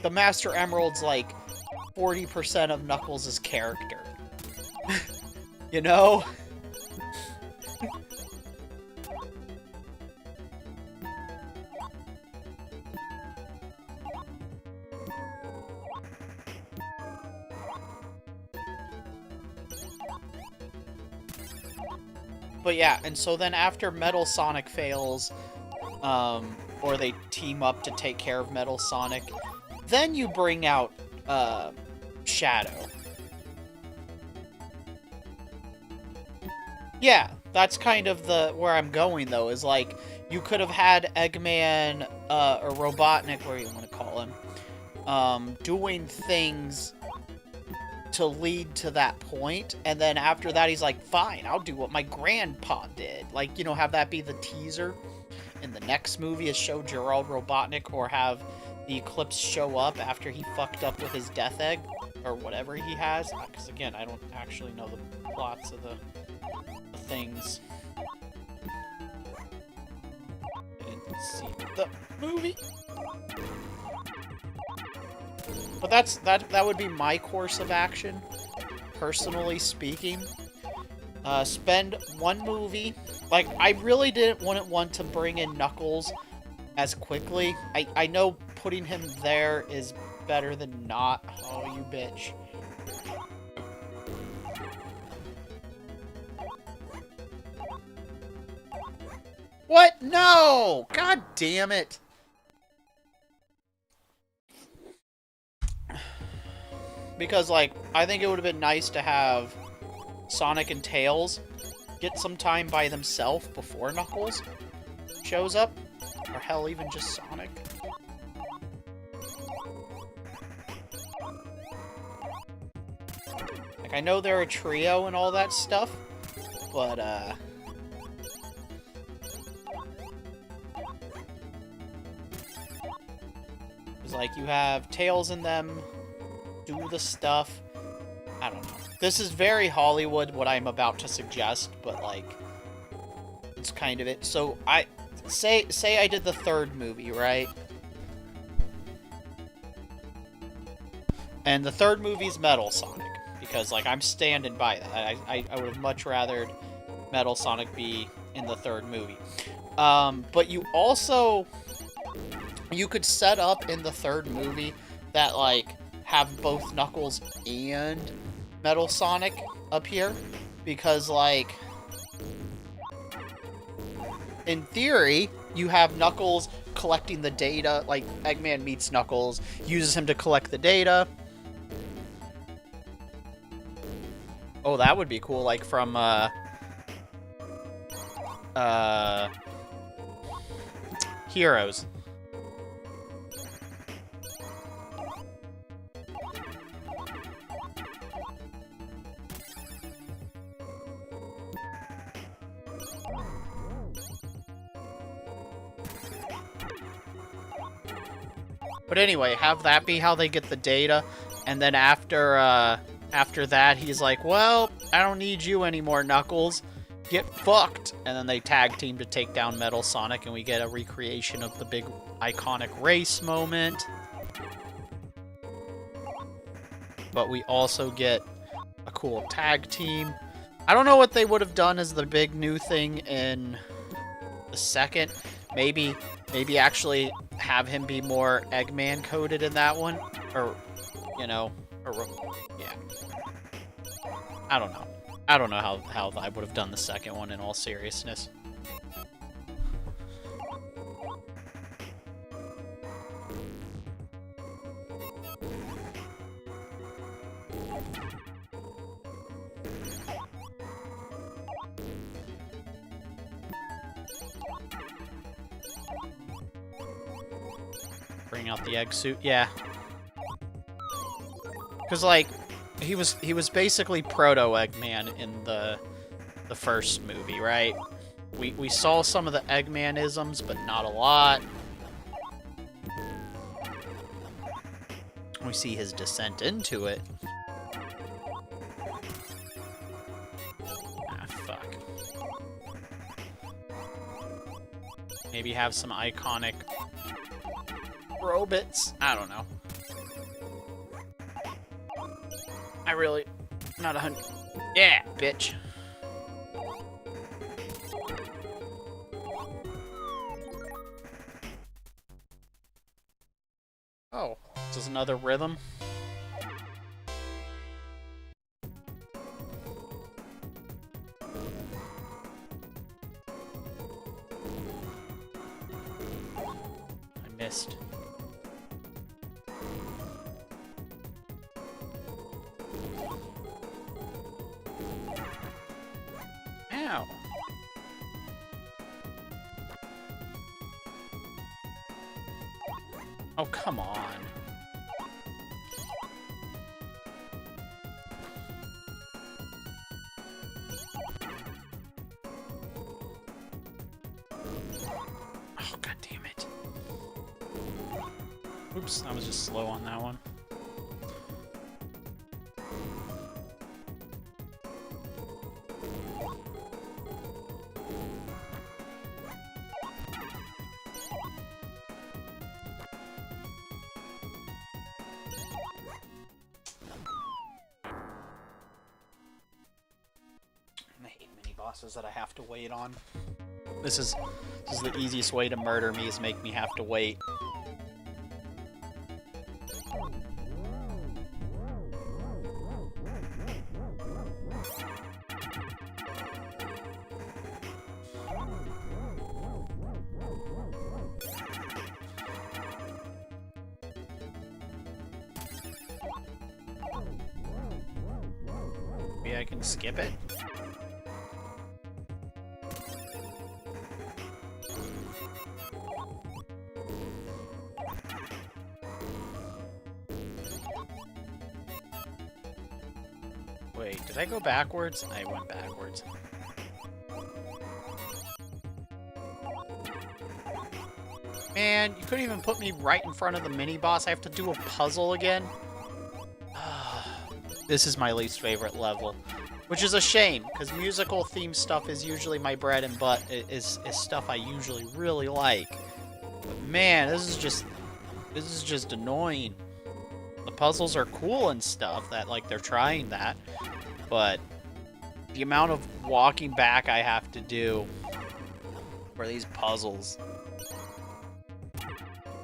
the Master Emerald's, like, 40% of Knuckles' character. You know? But yeah, and so then after Metal Sonic fails, or they team up to take care of Metal Sonic, then you bring out, Shadow. Yeah, that's kind of where I'm going, though, is, like, you could have had Eggman, or Robotnik, whatever you want to call him, doing things to lead to that point, and then after that he's like, fine, I'll do what my grandpa did. Like, you know, have that be the teaser in the next movie, is show Gerald Robotnik, or have the Eclipse show up after he fucked up with his Death Egg, or whatever he has, because again, I don't actually know the plots of the things. I didn't see the movie. But that would be my course of action, personally speaking. Spend one movie. Like, I really wouldn't want to bring in Knuckles as quickly. I know putting him there is better than not. Oh, you bitch. What? No! God damn it. Because, like, I think it would have been nice to have Sonic and Tails get some time by themselves before Knuckles shows up. Or hell, even just Sonic. Like, I know they're a trio and all that stuff, but, it's like you have Tails in them, do the stuff. I don't know. This is very Hollywood, what I'm about to suggest, but, like, it's kind of it. So, say I did the 3rd movie, right? And the 3rd movie's Metal Sonic, because, like, I'm standing by that. I would have much rather Metal Sonic be in the 3rd movie. But you also... You could set up in the 3rd movie that, like, have both Knuckles and Metal Sonic appear, because, like, in theory, you have Knuckles collecting the data, like, Eggman meets Knuckles, uses him to collect the data. Oh, that would be cool, like, from, Heroes. But anyway, have that be how they get the data, and then after that, he's like, well, I don't need you anymore, Knuckles. Get fucked! And then they tag team to take down Metal Sonic, and we get a recreation of the big iconic race moment. But we also get a cool tag team. I don't know what they would have done as the big new thing in the 2nd. Maybe Maybe actually have him be more Eggman coded in that one, or you know, or yeah. I don't know. I don't know how I would have done the second one in all seriousness. Bring out the egg suit, yeah. Cause like he was basically proto Eggman in the first movie, right? We saw some of the Eggman-isms, but not a lot. We see his descent into it. Ah, fuck. Maybe have some iconic robots. I don't know. I'm not 100. Yeah, bitch. Oh, this is another rhythm. I missed. Ow. Oh, come on. Oh, god damn it. Oops, I was just slow on that one. I hate mini bosses that I have to wait on. This is the easiest way to murder me, is make me have to wait. Maybe I can skip it? Wait, did I go backwards? I went backwards. Man, you couldn't even put me right in front of the mini-boss. I have to do a puzzle again? This is my least favorite level. Which is a shame, because musical theme stuff is usually my bread and butter. Is stuff I usually really like. But man, this is just annoying. The puzzles are cool and stuff, that like they're trying that. But the amount of walking back I have to do for these puzzles,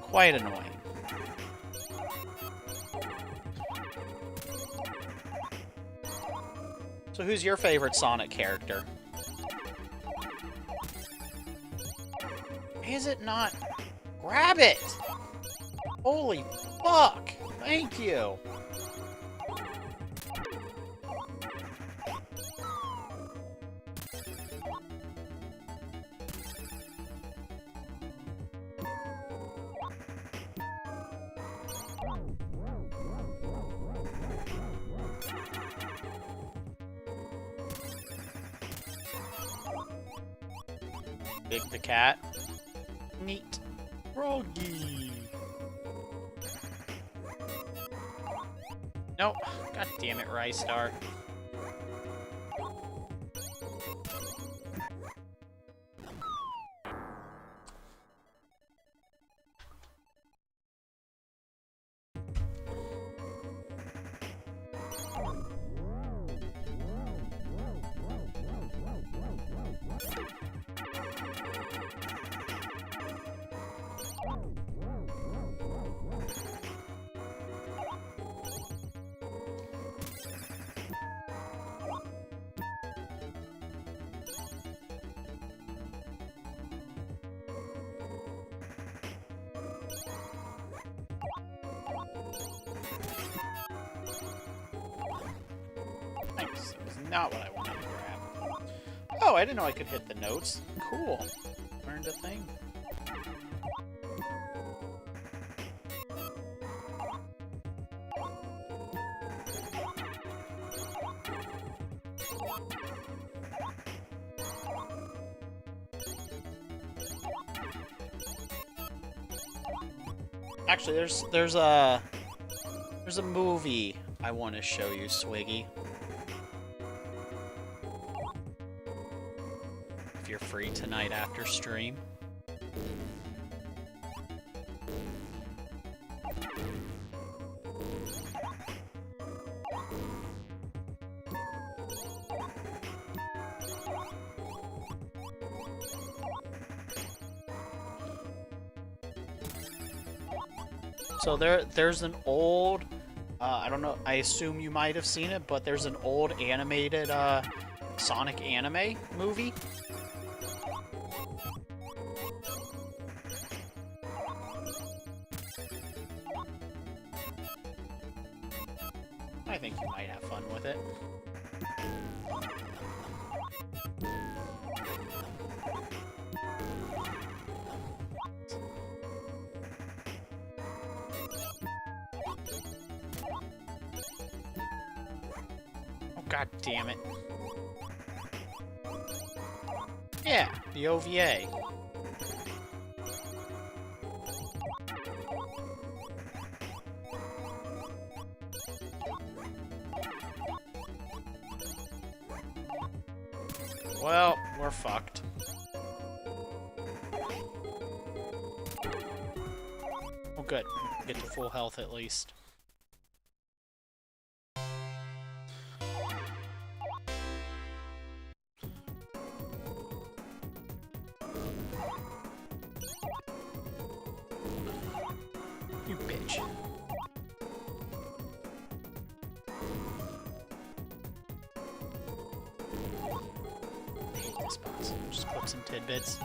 quite annoying. So who's your favorite Sonic character? Is it not? Grab it! Holy fuck! Thank you! Big the cat. Neat. Froggy. Nope. God damn it, Ristar. Not what I wanted to grab. Oh, I didn't know I could hit the notes. Cool. Learned a thing. Actually, there's a movie I want to show you, Swiggy. If you're free tonight after stream. So there's an old, I don't know, I assume you might have seen it, but there's an old animated Sonic anime movie. I think you might have fun with it. God damn it. Yeah, the OVA. Well, we're fucked. Oh good, get to full health at least. You bitch. I hate this boss. Just clip some tidbits.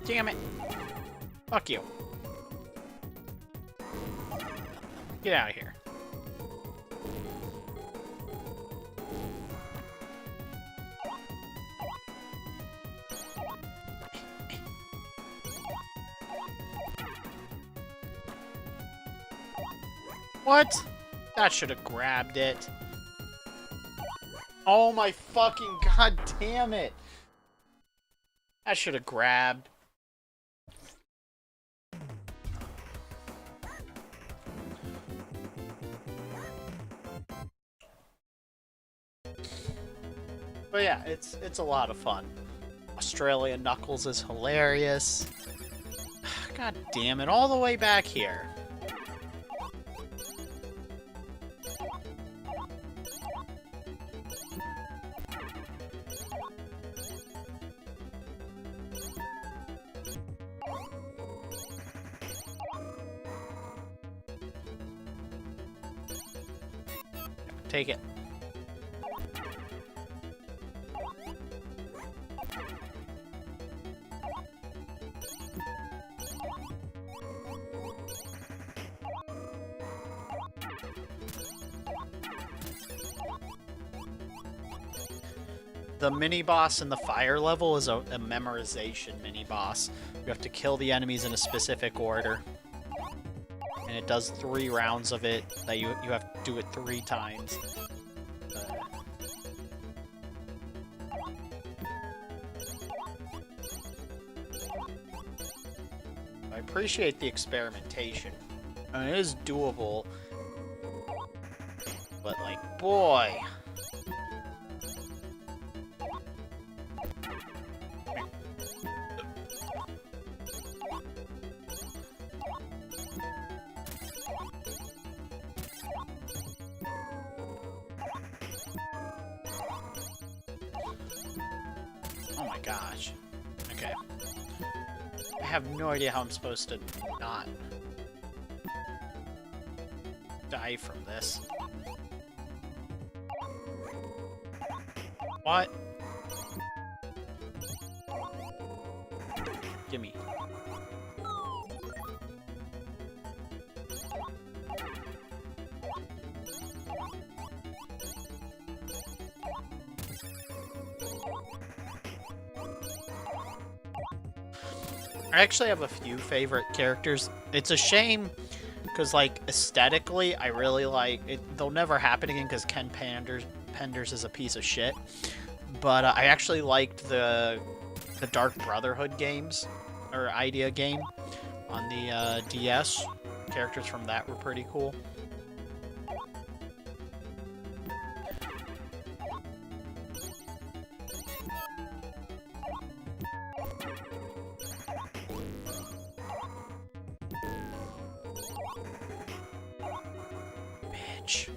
Damn it. Fuck you. Get out of here. What? That should have grabbed it. Oh my fucking god damn it. That should have grabbed. But yeah, it's a lot of fun. Australian Knuckles is hilarious. God damn it, all the way back here. Take it. The mini-boss in the fire level is a memorization mini-boss. You have to kill the enemies in a specific order. And it does 3 rounds of it, that you have to do it 3 times. I appreciate the experimentation. I mean, it is doable. But, like, boy... Oh my gosh. Okay. I have no idea how I'm supposed to not die from this. What? Gimme. I actually have a few favorite characters. It's a shame because, like, aesthetically, I really like it. They'll never happen again because Ken Penders is a piece of shit. But I actually liked the Dark Brotherhood games, or idea game, on the DS. Characters from that were pretty cool. Bitch.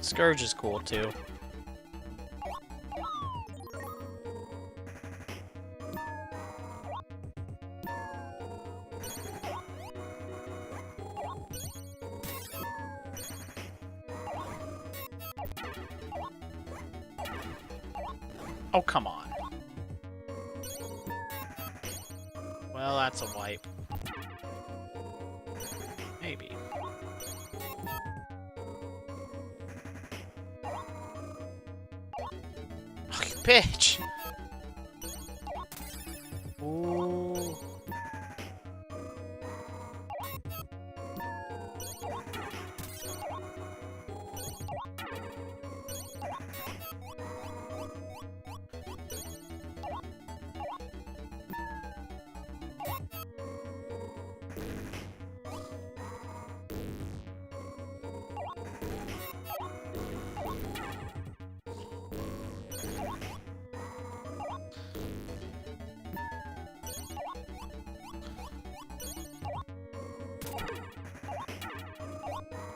Scourge is cool too. Oh, come on. Well, that's a wipe. Maybe. Oh, you bitch! Ooh.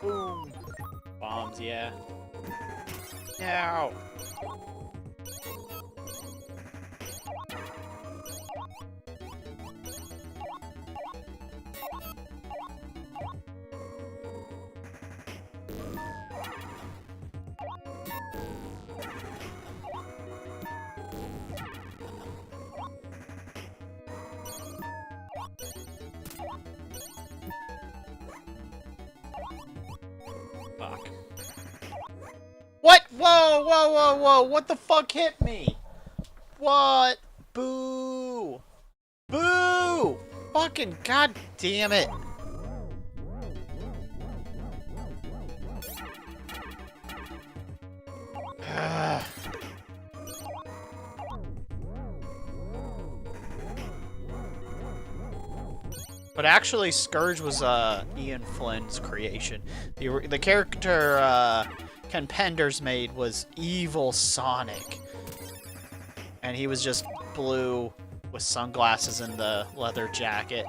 Boom. Bombs, yeah. Ow. Fuck. What? Whoa, whoa, whoa, whoa. What the fuck hit me? What? Boo. Boo. Fucking god damn it. Ugh. But actually, Scourge was Ian Flynn's creation. The character Ken Penders made was Evil Sonic. And he was just blue with sunglasses and the leather jacket.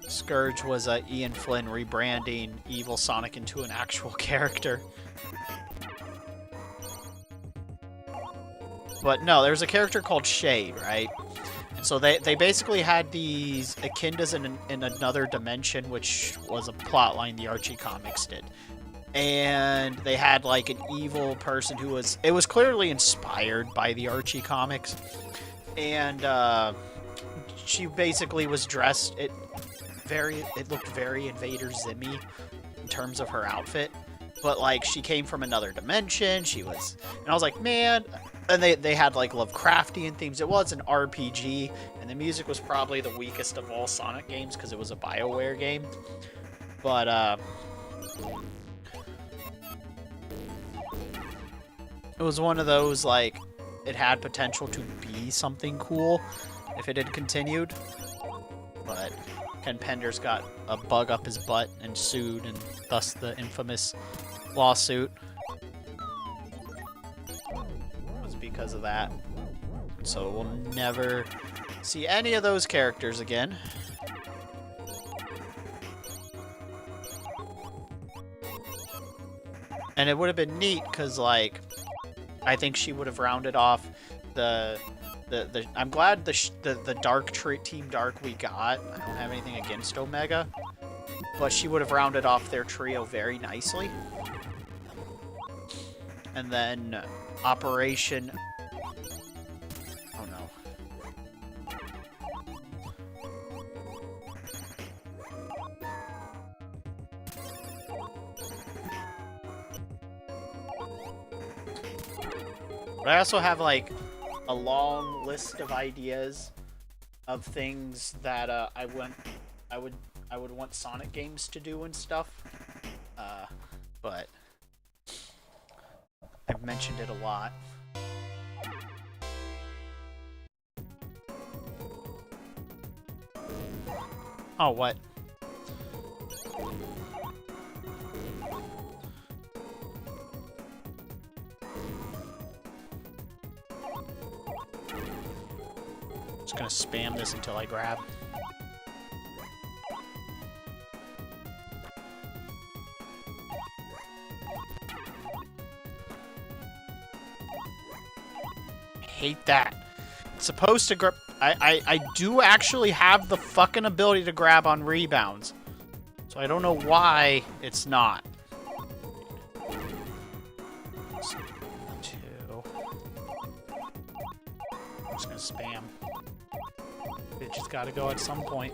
Scourge was Ian Flynn rebranding Evil Sonic into an actual character. But no, there's a character called Shade, right? And so they basically had these echidnas in another dimension, which was a plotline the Archie comics did. And they had like an evil person who was... It was clearly inspired by the Archie comics. And she basically was dressed... It looked very Invader Zimmy in terms of her outfit. But like, she came from another dimension. She was... And I was like, man... And they had like Lovecraftian themes. It was an RPG, and the music was probably the weakest of all Sonic games because it was a BioWare game. But it was one of those, like, it had potential to be something cool if it had continued. But Ken Penders got a bug up his butt and sued, and thus the infamous lawsuit. Because of that. So we'll never see any of those characters again. And it would have been neat, because, like, I think she would have rounded off the I'm glad the Dark Team Dark we got. I don't have anything against Omega. But she would have rounded off their trio very nicely. And then Operation... Oh no. But I also have, like, a long list of ideas of things that I would want Sonic games to do and stuff. But I've mentioned it a lot. Oh, what? Just gonna spam this until I grab. Hate that. It's supposed to grab. I do actually have the fucking ability to grab on rebounds. So I don't know why it's not. 2. I'm just gonna spam. It just gotta go at some point.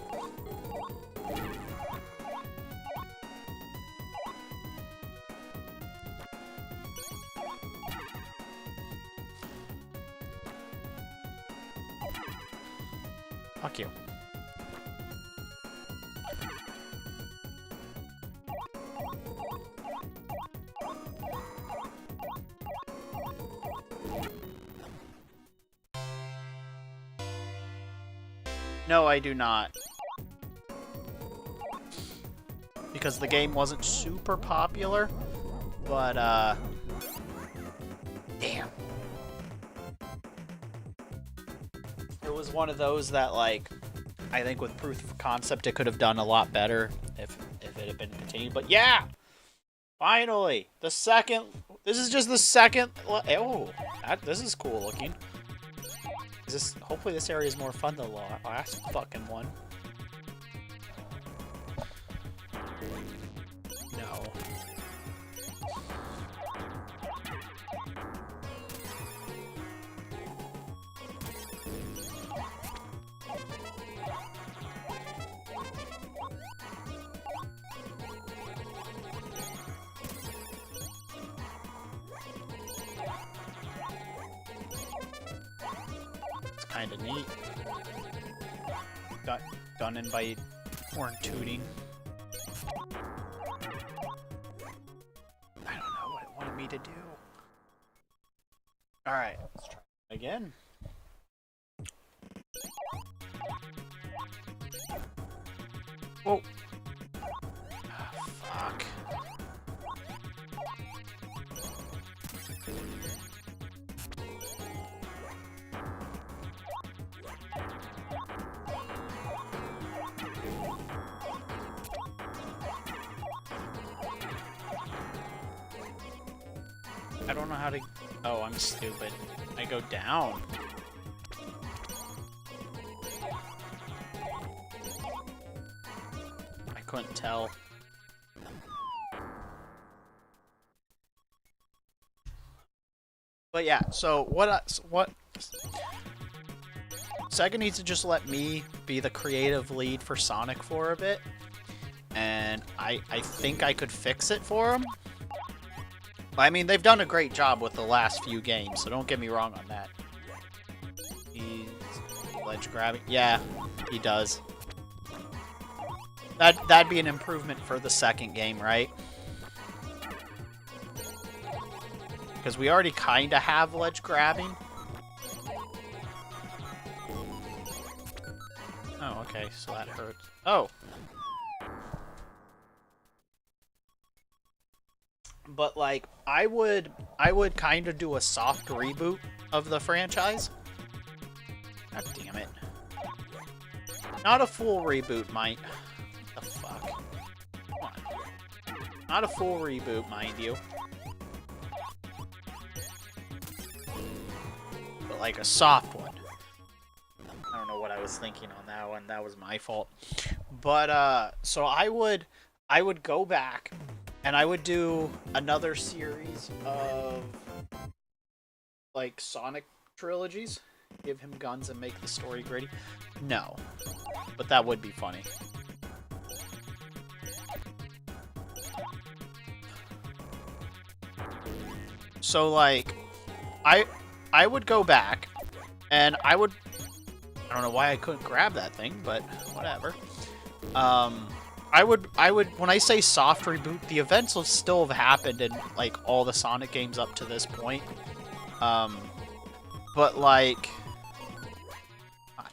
Fuck you. No, I do not. Because the game wasn't super popular, but, damn. It was one of those that, like, I think with proof of concept it could have done a lot better if it had been continued. But yeah! Finally! The second... This is just the second... Oh, this is cool looking. Hopefully this area is more fun than the last fucking one. No. Kinda neat. Done in by horn tooting. I don't know what it wanted me to do. Alright, let's try again. Whoa. Oh, fuck. I don't know how to... Oh, I'm stupid. I go down. I couldn't tell. But yeah, so what Sega needs to just let me be the creative lead for Sonic for a bit. And I think I could fix it for them. I mean, they've done a great job with the last few games, so don't get me wrong on that. He's ledge grabbing. Yeah, he does. That'd be an improvement for the second game, right? Because we already kind of have ledge grabbing. Oh, okay, so that hurts. Oh. But, like, I would kind of do a soft reboot of the franchise. God damn it. Not a full reboot, mind. What the fuck? Come on. Not a full reboot, mind you. like a soft one. I don't know what I was thinking on that one. That was my fault. But so I would go back and I would do another series of like Sonic trilogies. Give him guns and make the story gritty. No. But that would be funny. So like I would go back and I don't know why I couldn't grab that thing, but whatever. I would when I say soft reboot, the events will still have happened in like all the Sonic games up to this point. But like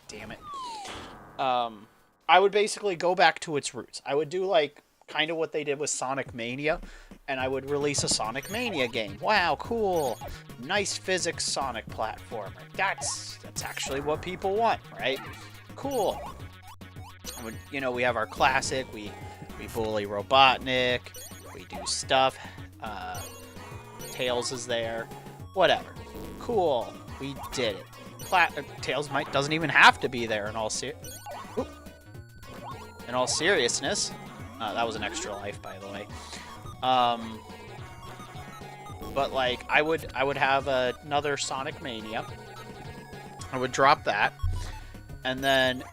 damn it. I would basically go back to its roots. I would do like kind of what they did with Sonic Mania, and I would release a Sonic Mania game. Wow, cool. Nice physics Sonic platformer. That's actually what people want, right? Cool. You know, we have our classic, we bully Robotnik, we do stuff, Tails is there, whatever. Cool, we did it. Tails doesn't even have to be there in all seriousness. That was an extra life, by the way. But like, I would have another Sonic Mania. I would drop that, and then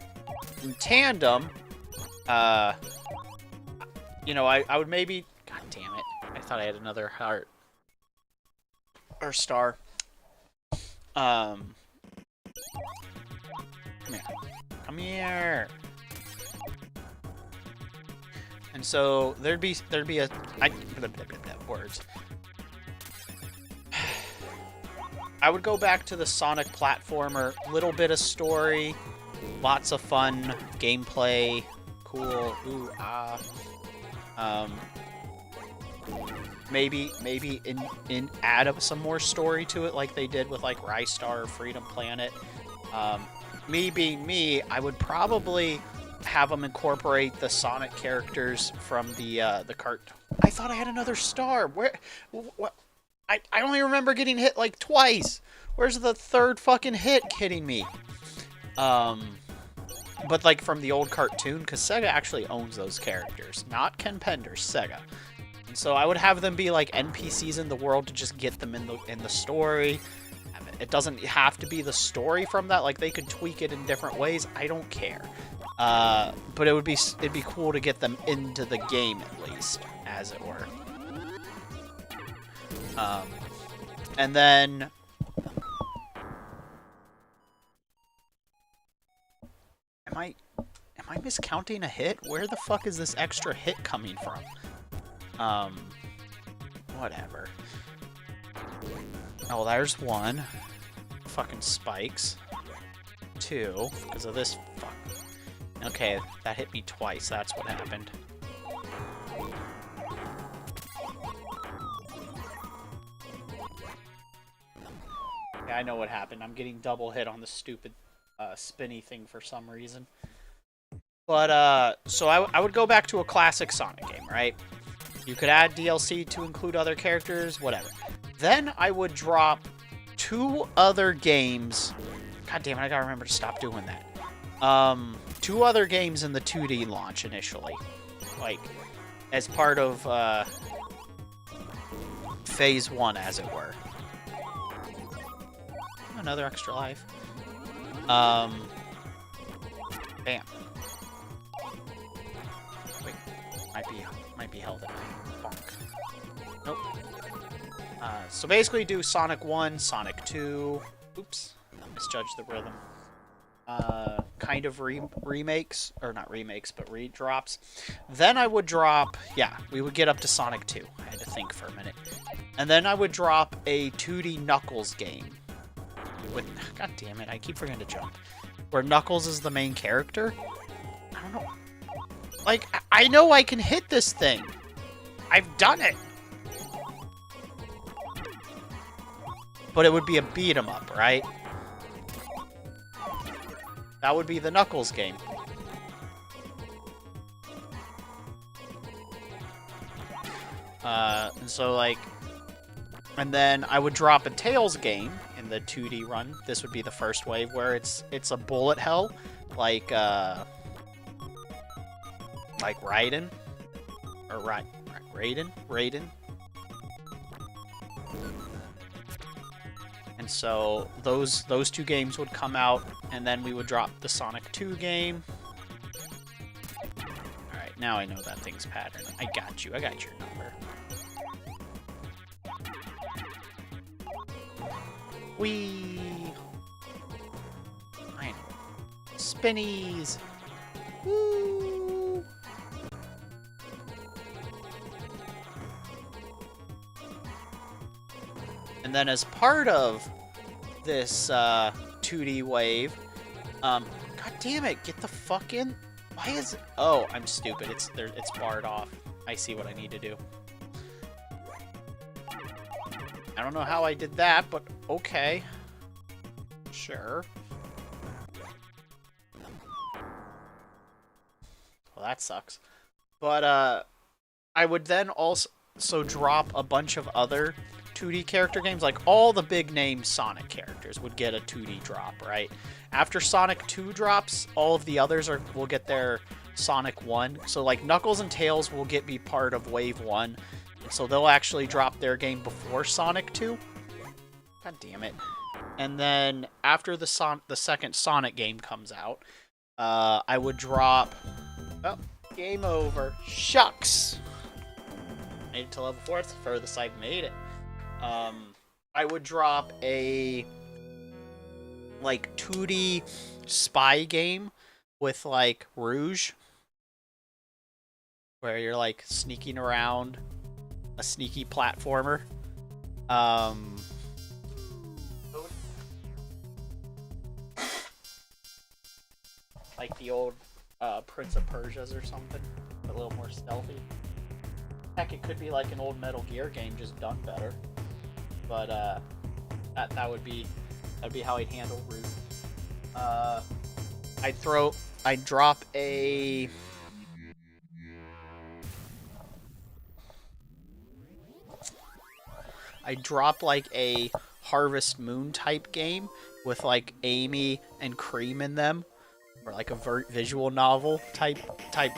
in tandem, you know, I would maybe. God damn it! I thought I had another heart or star. Come here. Come here. And so there'd be words. I would go back to the Sonic platformer, little bit of story, lots of fun gameplay, cool, ooh ah. Maybe add up some more story to it, like they did with like Ristar or Freedom Planet. Me being me, I would probably have them incorporate the Sonic characters from the cart. I thought I had another star. Where? What? I only remember getting hit like twice. Where's the third fucking hit hitting me? But like from the old cartoon, because Sega actually owns those characters, not Ken Pender's Sega. And so I would have them be like NPCs in the world to just get them in the story. It doesn't have to be the story from that. Like they could tweak it in different ways. I don't care. But it'd be cool to get them into the game at least, as it were. And then am I miscounting a hit? Where the fuck is this extra hit coming from? Whatever. Oh, there's one. Fucking spikes. Two, because of this fuck. Okay, that hit me twice. That's what happened. Yeah, I know what happened. I'm getting double hit on the stupid spinny thing for some reason. But, so I would go back to a classic Sonic game, right? You could add DLC to include other characters, whatever. Then I would drop 2 other games. God damn it, I gotta remember to stop doing that. 2 other games in the 2D launch initially. Like, as part of, Phase 1, as it were. Another extra life. Bam. Wait, might be held in my bonk. Nope. So basically do Sonic 1, Sonic 2. Oops, misjudged the rhythm. Kind of remakes, or not remakes, but redrops. Then I would drop, yeah, we would get up to Sonic 2. I had to think for a minute. And then I would drop a 2D Knuckles game. With, god damn it, I keep forgetting to jump. Where Knuckles is the main character. I don't know. Like, I know I can hit this thing. I've done it. But it would be a beat 'em up, right? That would be the Knuckles game. And so, like... And then I would drop a Tails game in in the 2D run. This would be the first wave where it's a bullet hell, like Raiden, or Raiden. And so those two games would come out, and then we would drop the Sonic 2 game. Alright, now I know that thing's pattern. I got you. I got your number. Whee! Fine. Spinnies! Woo! And then as part of this 2D wave, god damn it, get the fuck in. Why is it? Oh, I'm stupid. It's barred off. I see what I need to do. I don't know how I did that, but okay. Sure. Well, that sucks. But I would then also drop a bunch of other 2D character games. Like all the big name Sonic characters would get a 2D drop, right? After Sonic 2 drops, all of the others will get their Sonic 1. So like Knuckles and Tails will be part of Wave 1. And so they'll actually drop their game before Sonic 2. God damn it. And then after the second Sonic game comes out, I would drop... Oh, game over. Shucks! Made it to level 4. It's the furthest I've made it. I would drop a like 2D spy game with like Rouge, where you're like sneaking around, a sneaky platformer. Like the old Prince of Persia's or something, a little more stealthy. Heck, it could be like an old Metal Gear game, just done better. But that would be how I'd handle Root. I'd drop a like a Harvest Moon type game with like Amy and Cream in them, or like a visual novel type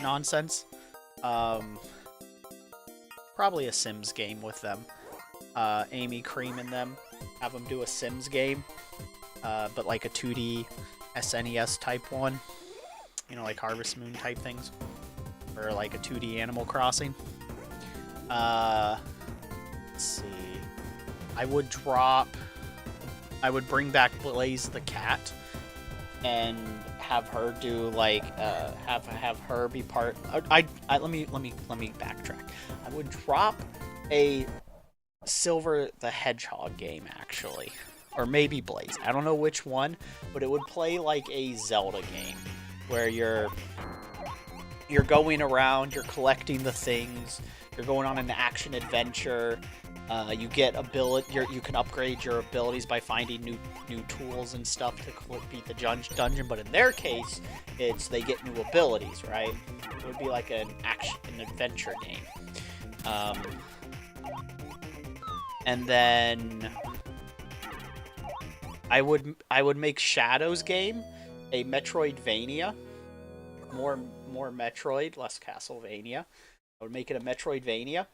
nonsense. Probably a Sims game with them. Amy, Cream in them. Have them do a Sims game, but like a 2D SNES type one. You know, like Harvest Moon type things. Or like a 2D Animal Crossing. Let's see. I would bring back Blaze the cat and have her do like have her be part. Let me backtrack. I would drop a Silver the Hedgehog game, actually, or maybe Blaze. I don't know which one, but it would play like a Zelda game where you're going around, you're collecting the things, you're going on an action adventure. You get you can upgrade your abilities by finding new tools and stuff to beat the dungeon. But in their case, they get new abilities, right? It would be like an adventure game. And then I would make Shadow's game a Metroidvania, more Metroid, less Castlevania. I would make it a Metroidvania,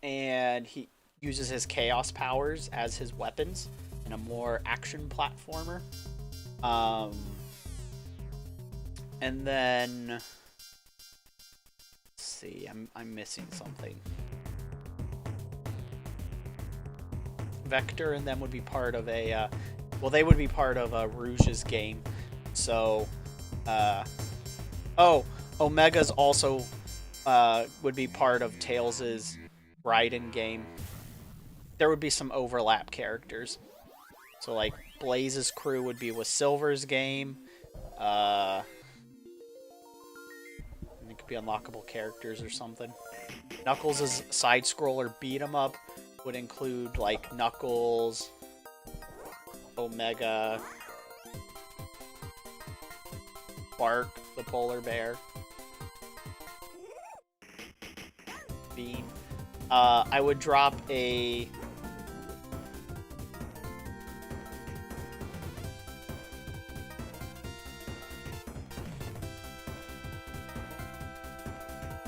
and he uses his Chaos powers as his weapons in a more action platformer. And then let's see, I'm missing something. Vector and them would be part of they would be part of Rouge's game. So, Omega's also would be part of Tails' Raiden game. There would be some overlap characters. So, like, Blaze's crew would be with Silver's game. It could be unlockable characters or something. Knuckles' side-scroller beat-em-up would include, like, Knuckles, Omega, Bark, the polar bear, Bean. I would drop a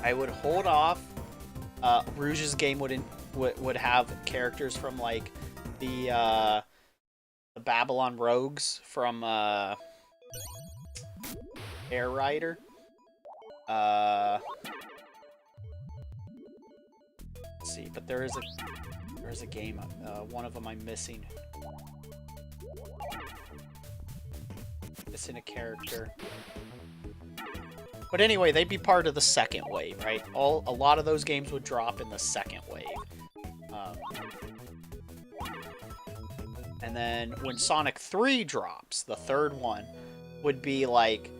I would hold off. Rouge's game would have characters from like the Babylon Rogues from Air Rider. Let's see, but there's a game. One of them I'm missing. Missing a character. But anyway, they'd be part of the second wave, right? A lot of those games would drop in the second wave. And then when Sonic 3 drops, the third one, would be like,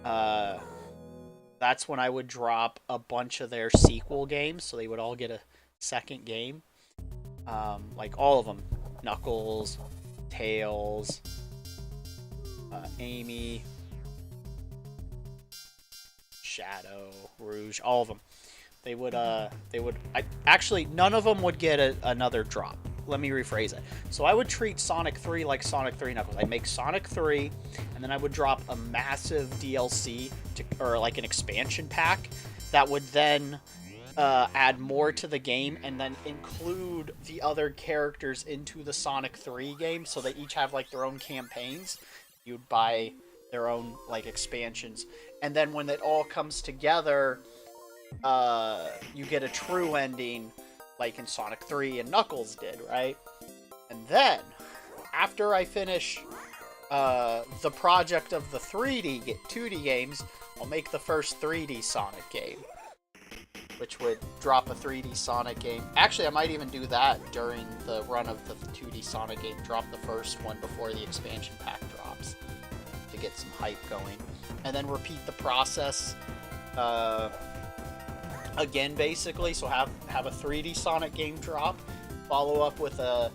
that's when I would drop a bunch of their sequel games, so they would all get a second game. Like all of them. Knuckles, Tails, Amy, Shadow, Rouge, all of them. Actually, none of them would get another drop. Let me rephrase it. So I would treat Sonic 3 like Sonic 3 Knuckles. I'd make Sonic 3, and then I would drop a massive DLC, or like an expansion pack, that would then add more to the game, and then include the other characters into the Sonic 3 game, so they each have like their own campaigns. You'd buy their own like expansions, and then when it all comes together, you get a true ending, like in Sonic 3 and Knuckles did, right? And then, after I finish the project of the 2D games, I'll make the first 3D Sonic game, which would drop a 3D Sonic game. Actually, I might even do that during the run of the 2D Sonic game. Drop the first one before the expansion pack drops to get some hype going. And then repeat the process again, basically. So have a 3D Sonic game drop, follow up with a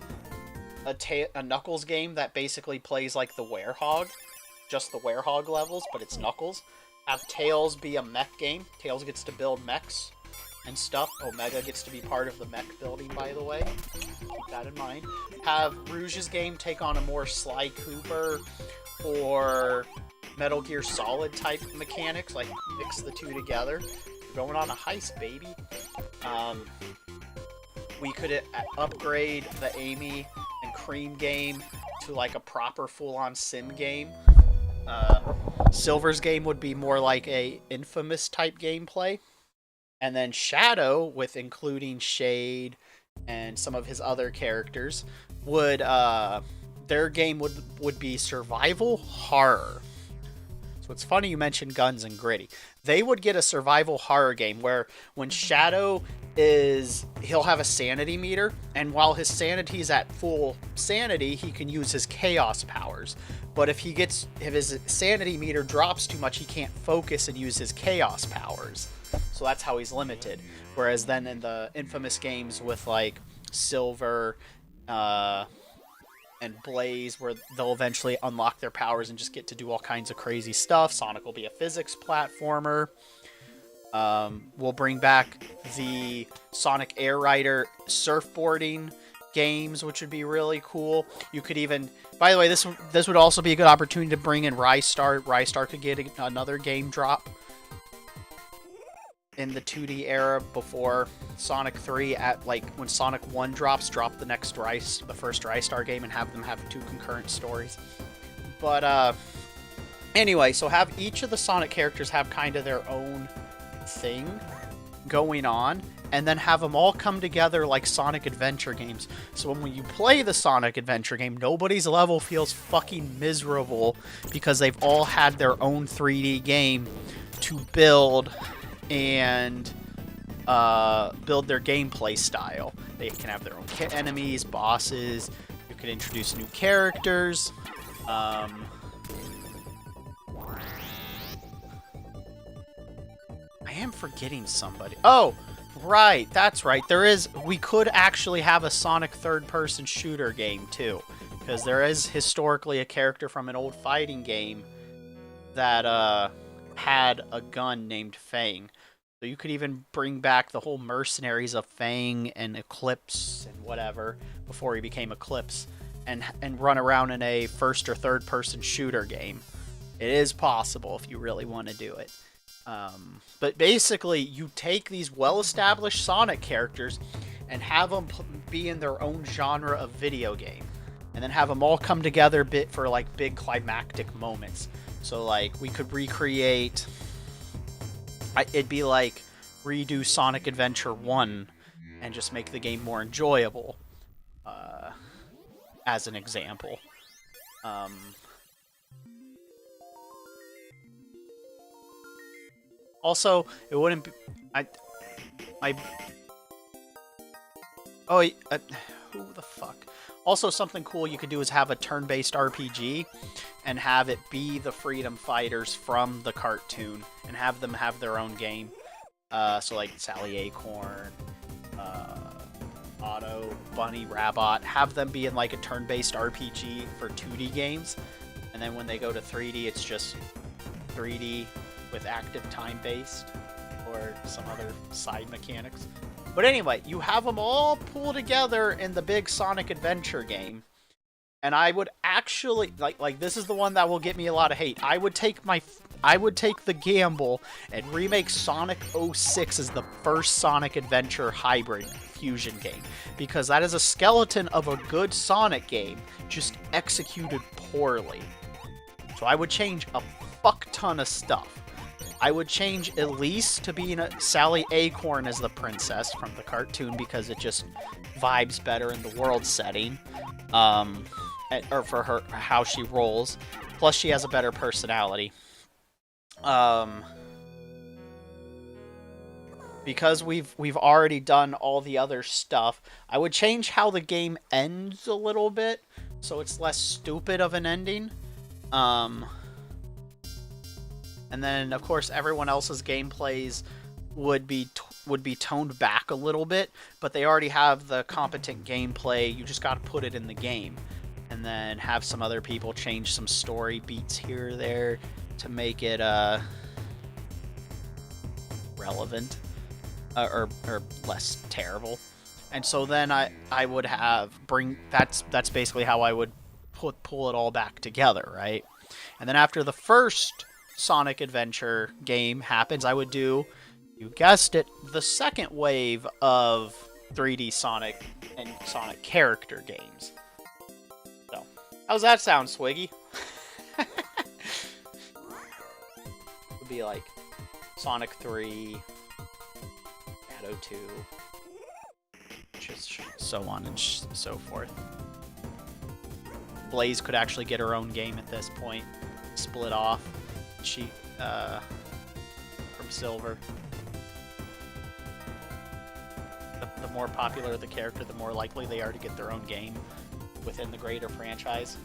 Knuckles game that basically plays like the Werehog, just the Werehog levels, but it's Knuckles. Have Tails be a mech game. Tails gets to build mechs and stuff. Omega gets to be part of the mech building, by the way. Keep that in mind. Have Rouge's game take on a more Sly Cooper or Metal Gear Solid type mechanics, like mix the two together. You're going on a heist, baby. We could upgrade the Amy and Cream game to like a proper full-on sim game. Silver's game would be more like a Infamous type gameplay. And then Shadow, with including Shade and some of his other characters, would their game would be survival horror. So it's funny you mentioned Guns and Gritty. They would get a survival horror game where when Shadow he'll have a sanity meter, and while his sanity is at full sanity, he can use his chaos powers. But if his sanity meter drops too much, he can't focus and use his chaos powers. So that's how he's limited. Whereas then in the Infamous games with like Silver and Blaze, where they'll eventually unlock their powers and just get to do all kinds of crazy stuff. Sonic will be a physics platformer. We'll bring back the Sonic Air Rider surfboarding games, which would be really cool. You could even, by the way, this would also be a good opportunity to bring in Ristar. Ristar could get another game drop in the 2D era before Sonic 3. At like when Sonic 1 drops, drop the first Ristar game and have them have two concurrent stories. But anyway, so have each of the Sonic characters have kind of their own thing going on, and then have them all come together like Sonic Adventure games. So when you play the Sonic Adventure game, nobody's level feels fucking miserable because they've all had their own 3D game to build and build their gameplay style. They can have their own enemies, bosses. You can introduce new characters. I am forgetting somebody. Oh, right. That's right. We could actually have a Sonic third-person shooter game, too. Because there is historically a character from an old fighting game that had a gun named Fang. So you could even bring back the whole mercenaries of Fang and Eclipse and whatever before he became Eclipse, and run around in a first or third person shooter game. It is possible if you really want to do it. But basically, you take these well-established Sonic characters and have them be in their own genre of video game, and then have them all come together for like big climactic moments. So like we could recreate. It'd be like redo Sonic Adventure 1 and just make the game more enjoyable. As an example. Also, it wouldn't be... who the fuck? Also, something cool you could do is have a turn-based RPG and have it be the Freedom Fighters from the cartoon and have them have their own game. So like Sally Acorn, Otto, Bunny, Rabot, have them be in like a turn-based RPG for 2D games, and then when they go to 3D, it's just 3D with active time-based or some other side mechanics. But anyway, you have them all pull together in the big Sonic Adventure game, and I would actually like this is the one that will get me a lot of hate. I would take the gamble and remake Sonic 06 as the first Sonic Adventure hybrid fusion game, because that is a skeleton of a good Sonic game, just executed poorly. So I would change a fuck ton of stuff. I would change Elise to being Sally Acorn as the princess from the cartoon, because it just vibes better in the world setting, or for her how she rolls. Plus, she has a better personality. Because we've already done all the other stuff, I would change how the game ends a little bit, so it's less stupid of an ending. And then, of course, everyone else's gameplays would be toned back a little bit, but they already have the competent gameplay. You just got to put it in the game, and then have some other people change some story beats here or there to make it relevant or less terrible. And so then I would have that's basically how I would pull it all back together, right? And then after the first Sonic Adventure game happens, I would do, you guessed it, the second wave of 3D Sonic and Sonic character games. So, how's that sound, Swiggy? It would be like Sonic 3, Shadow 2, just so on and so forth. Blaze could actually get her own game at this point, split off. She from Silver. The more popular the character, the more likely they are to get their own game within the greater franchise.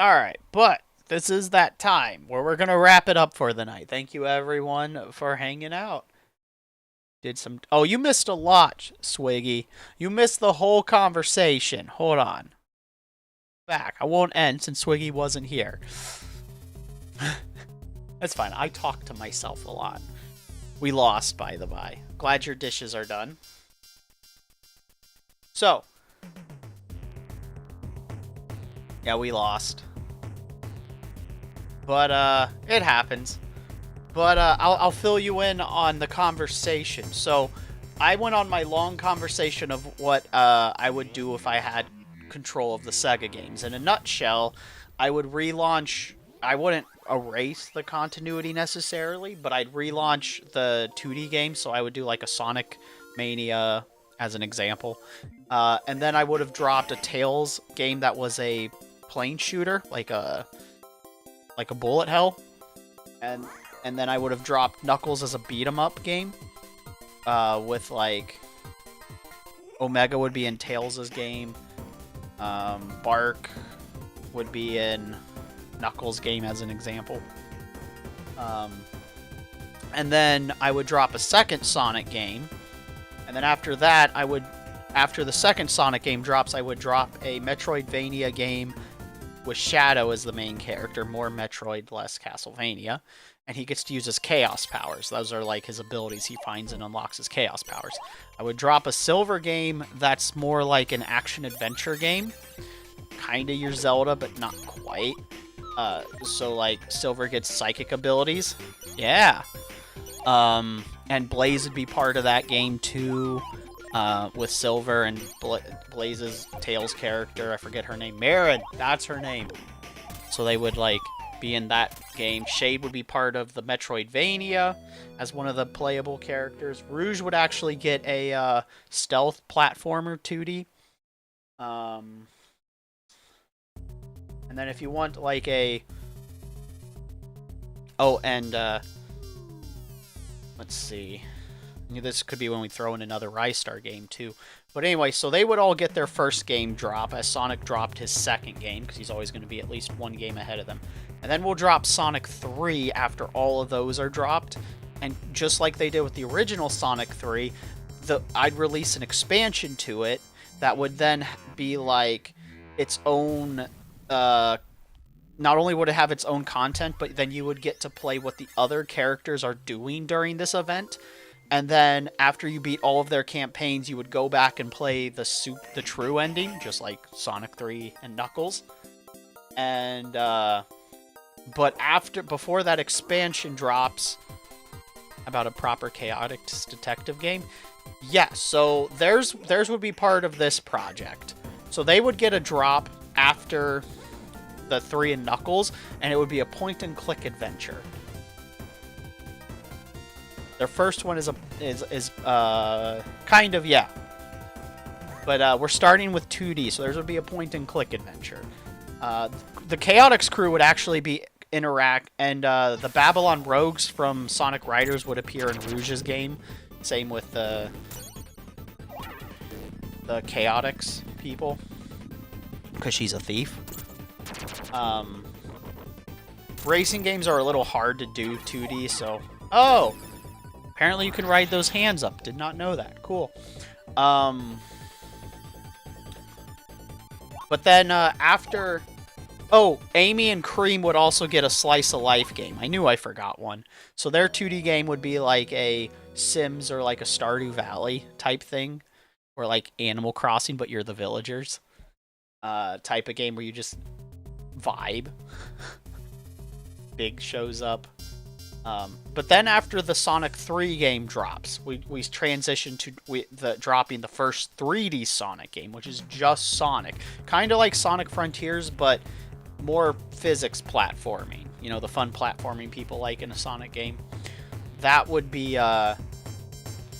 Alright, but this is that time where we're going to wrap it up for the night. Thank you, everyone, for hanging out. Oh, you missed a lot, Swiggy. You missed the whole conversation. Hold on. Back. I won't end since Swiggy wasn't here. That's fine. I talk to myself a lot. We lost, by the by. Glad your dishes are done. So. Yeah, we lost. But, it happens. But, I'll fill you in on the conversation. So, I went on my long conversation of what, I would do if I had control of the Sega games. In a nutshell, I would relaunch... I wouldn't erase the continuity necessarily, but I'd relaunch the 2D game, so I would do like a Sonic Mania as an example. And then I would have dropped a Tails game that was a plane shooter, like a bullet hell. And then I would have dropped Knuckles as a beat 'em up game. With like Omega would be in Tails' game. Bark would be in Knuckles' game as an example. And then I would drop a second Sonic game. And then after that, after the second Sonic game drops, I would drop a Metroidvania game with Shadow as the main character. More Metroid, less Castlevania. And he gets to use his Chaos powers. Those are like his abilities he finds and unlocks his Chaos powers. I would drop a Silver game that's more like an action-adventure game. Kinda your Zelda, but not quite. So like Silver gets psychic abilities. Yeah. And Blaze would be part of that game too. With Silver and Blaze's Tails character. I forget her name. Marin, that's her name. So they would like be in that game. Shade would be part of the Metroidvania as one of the playable characters. Rouge would actually get a stealth platformer 2D. And then if you want like a... Oh, and let's see. This could be when we throw in another Ristar game too. But anyway, so they would all get their first game drop as Sonic dropped his second game, because he's always going to be at least one game ahead of them. And then we'll drop Sonic 3 after all of those are dropped. And just like they did with the original Sonic 3, I'd release an expansion to it that would then be like its own... not only would it have its own content, but then you would get to play what the other characters are doing during this event. And then after you beat all of their campaigns, you would go back and play the true ending, just like Sonic 3 and Knuckles. And but before that expansion drops about a proper chaotic detective game, yeah, so theirs would be part of this project. So they would get a drop after the 3 and Knuckles, and it would be a point-and-click adventure. Their first one is kind of, yeah. But we're starting with 2D, so theirs would be a point-and-click adventure. The Chaotix crew would actually be interact, and the Babylon Rogues from Sonic Riders would appear in Rouge's game. Same with the Chaotix people, because she's a thief. Racing games are a little hard to do 2D, so... Oh! Apparently you can ride those hands up. Did not know that. Cool. But then after... Oh, Amy and Cream would also get a Slice of Life game. I knew I forgot one. So their 2D game would be like a Sims or like a Stardew Valley type thing. Or like Animal Crossing, but you're the villagers. Type of game where you just vibe. Big shows up. But then after the Sonic 3 game drops, we transition to dropping the first 3D Sonic game, which is just Sonic. Kind of like Sonic Frontiers, but more physics platforming. You know, the fun platforming people like in a Sonic game. That would be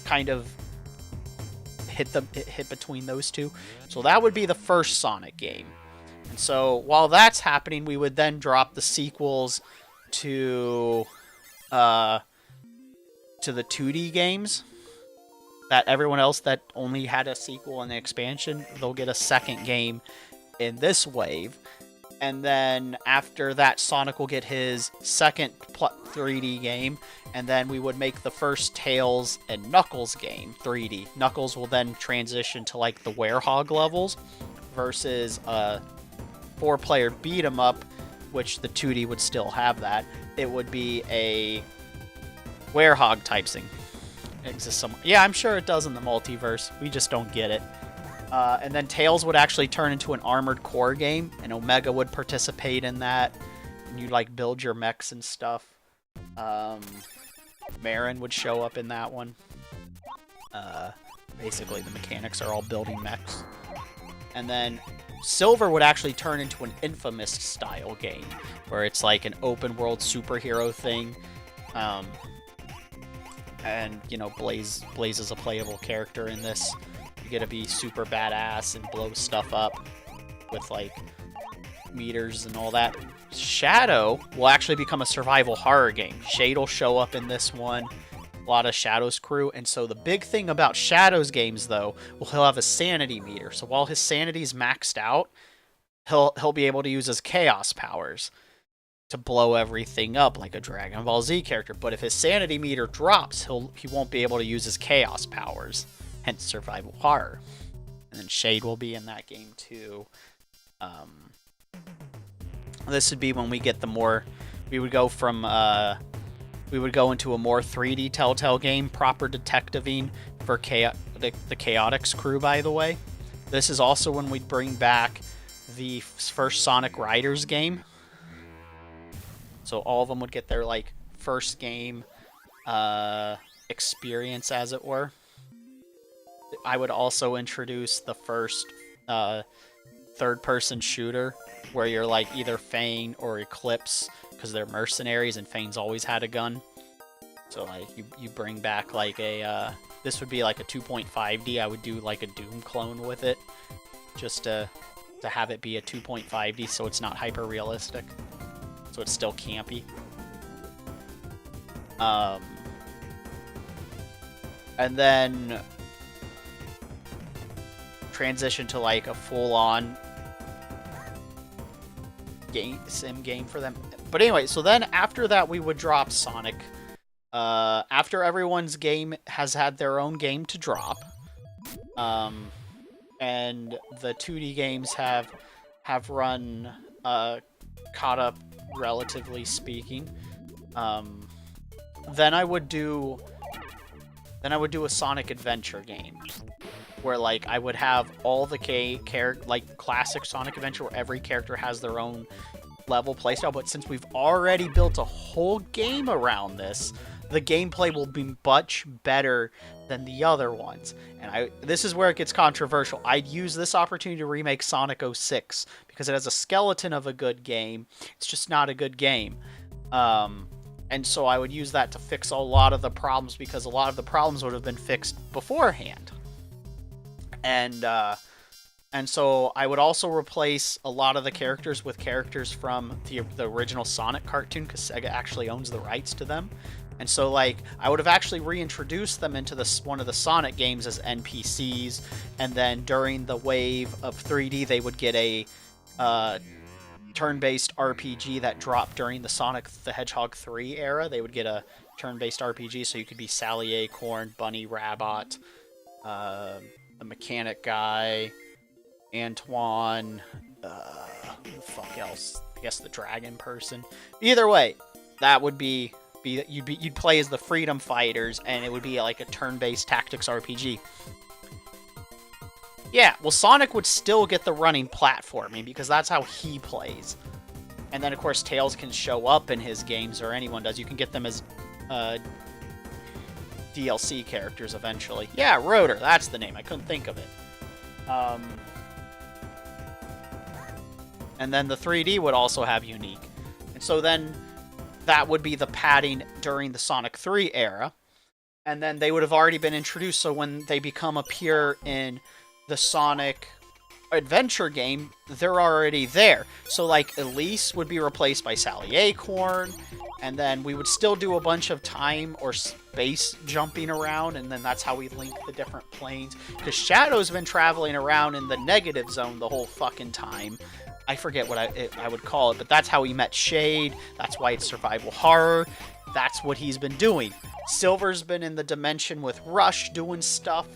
kind of hit between those two. So that would be the first Sonic game. And so while that's happening, we would then drop the sequels to the 2D games. That everyone else that only had a sequel and the expansion, they'll get a second game in this wave. And then after that, Sonic will get his second 3D game, and then we would make the first Tails and Knuckles game 3D. Knuckles will then transition to like the Werehog levels versus a 4-player beat 'em up, which the 2D would still have that. It would be a Werehog type thing. Exists somewhere. Yeah, I'm sure it does in the multiverse. We just don't get it. And then Tails would actually turn into an Armored Core game, and Omega would participate in that. And you like build your mechs and stuff. Marin would show up in that one. Basically, the mechanics are all building mechs. And then Silver would actually turn into an Infamous style game, where it's like an open world superhero thing. And you know, Blaze is a playable character in this. get to be super badass and blow stuff up with like meters and all that. Shadow will actually become a survival horror game. Shade will show up in this one. A lot of Shadow's crew. And so the big thing about Shadow's games, though, well, he'll have a sanity meter. So while his sanity's maxed out, he'll be able to use his chaos powers to blow everything up like a Dragon Ball Z character. But if his sanity meter drops, he won't be able to use his chaos powers. Hence survival horror. And then Shade will be in that game too. This would be when we get the more... We would go from... we would go into a more 3D Telltale game, proper detectiving for the Chaotix crew, by the way. This is also when we'd bring back the first Sonic Riders game. So all of them would get their like first game experience, as it were. I would also introduce the first third-person shooter where you're like either Fane or Eclipse, because they're mercenaries and Fane's always had a gun. So like you bring back like a this would be like a 2.5D. I would do like a Doom clone with it, just to have it be a 2.5D, so it's not hyper realistic, so it's still campy. And then transition to like a full-on sim game for them. But anyway, so then after that we would drop Sonic. After everyone's game has had their own game to drop, and the 2D games have run caught up, relatively speaking, then I would do a Sonic Adventure game where like I would have all the like classic Sonic Adventure where every character has their own level playstyle, but since we've already built a whole game around this, the gameplay will be much better than the other ones. And this is where it gets controversial. I'd use this opportunity to remake Sonic 06 because it has a skeleton of a good game. It's just not a good game. And so I would use that to fix a lot of the problems, because a lot of the problems would have been fixed beforehand. And so I would also replace a lot of the characters with characters from the original Sonic cartoon, because Sega actually owns the rights to them. And so, like, I would have actually reintroduced them into one of the Sonic games as NPCs, and then during the wave of 3D, they would get a turn-based RPG that dropped during the Sonic the Hedgehog 3 era. They would get a turn-based RPG, so you could be Sally Acorn, Bunny Rabbit, the mechanic guy, Antoine, who the fuck else? I guess the dragon person. Either way, that would be you'd play as the Freedom Fighters, and it would be like a turn-based tactics RPG. Yeah, well, Sonic would still get the running platforming because that's how he plays. And then, of course, Tails can show up in his games, or anyone does. You can get them as DLC characters eventually. Yeah, Rotor, that's the name. I couldn't think of it. And then the 3D would also have Unique. And so then that would be the padding during the Sonic 3 era. And then they would have already been introduced, so when they appear in the Sonic Adventure game, they're already there. So, like, Elise would be replaced by Sally Acorn, and then we would still do a bunch of time or space jumping around, and then that's how we link the different planes. Because Shadow's been traveling around in the negative zone the whole fucking time. I forget what I would call it, but that's how he met Shade. That's why it's survival horror. That's what he's been doing. Silver's been in the dimension with Rush doing stuff.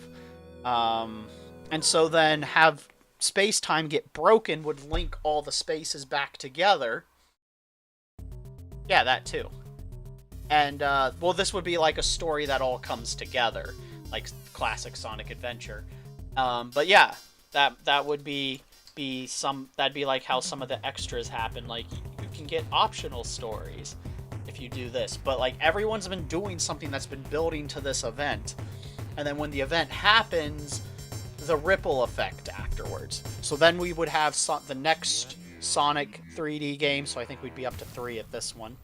And so then have space-time get broken would link all the spaces back together. Yeah, that too. And, well, this would be like a story that all comes together, like classic Sonic Adventure. But yeah, that would be that'd be like how some of the extras happen. Like, you can get optional stories if you do this, but like everyone's been doing something that's been building to this event, and then when the event happens, the ripple effect afterwards. So then we would have the next Sonic 3D game, so I think we'd be up to 3 at this one,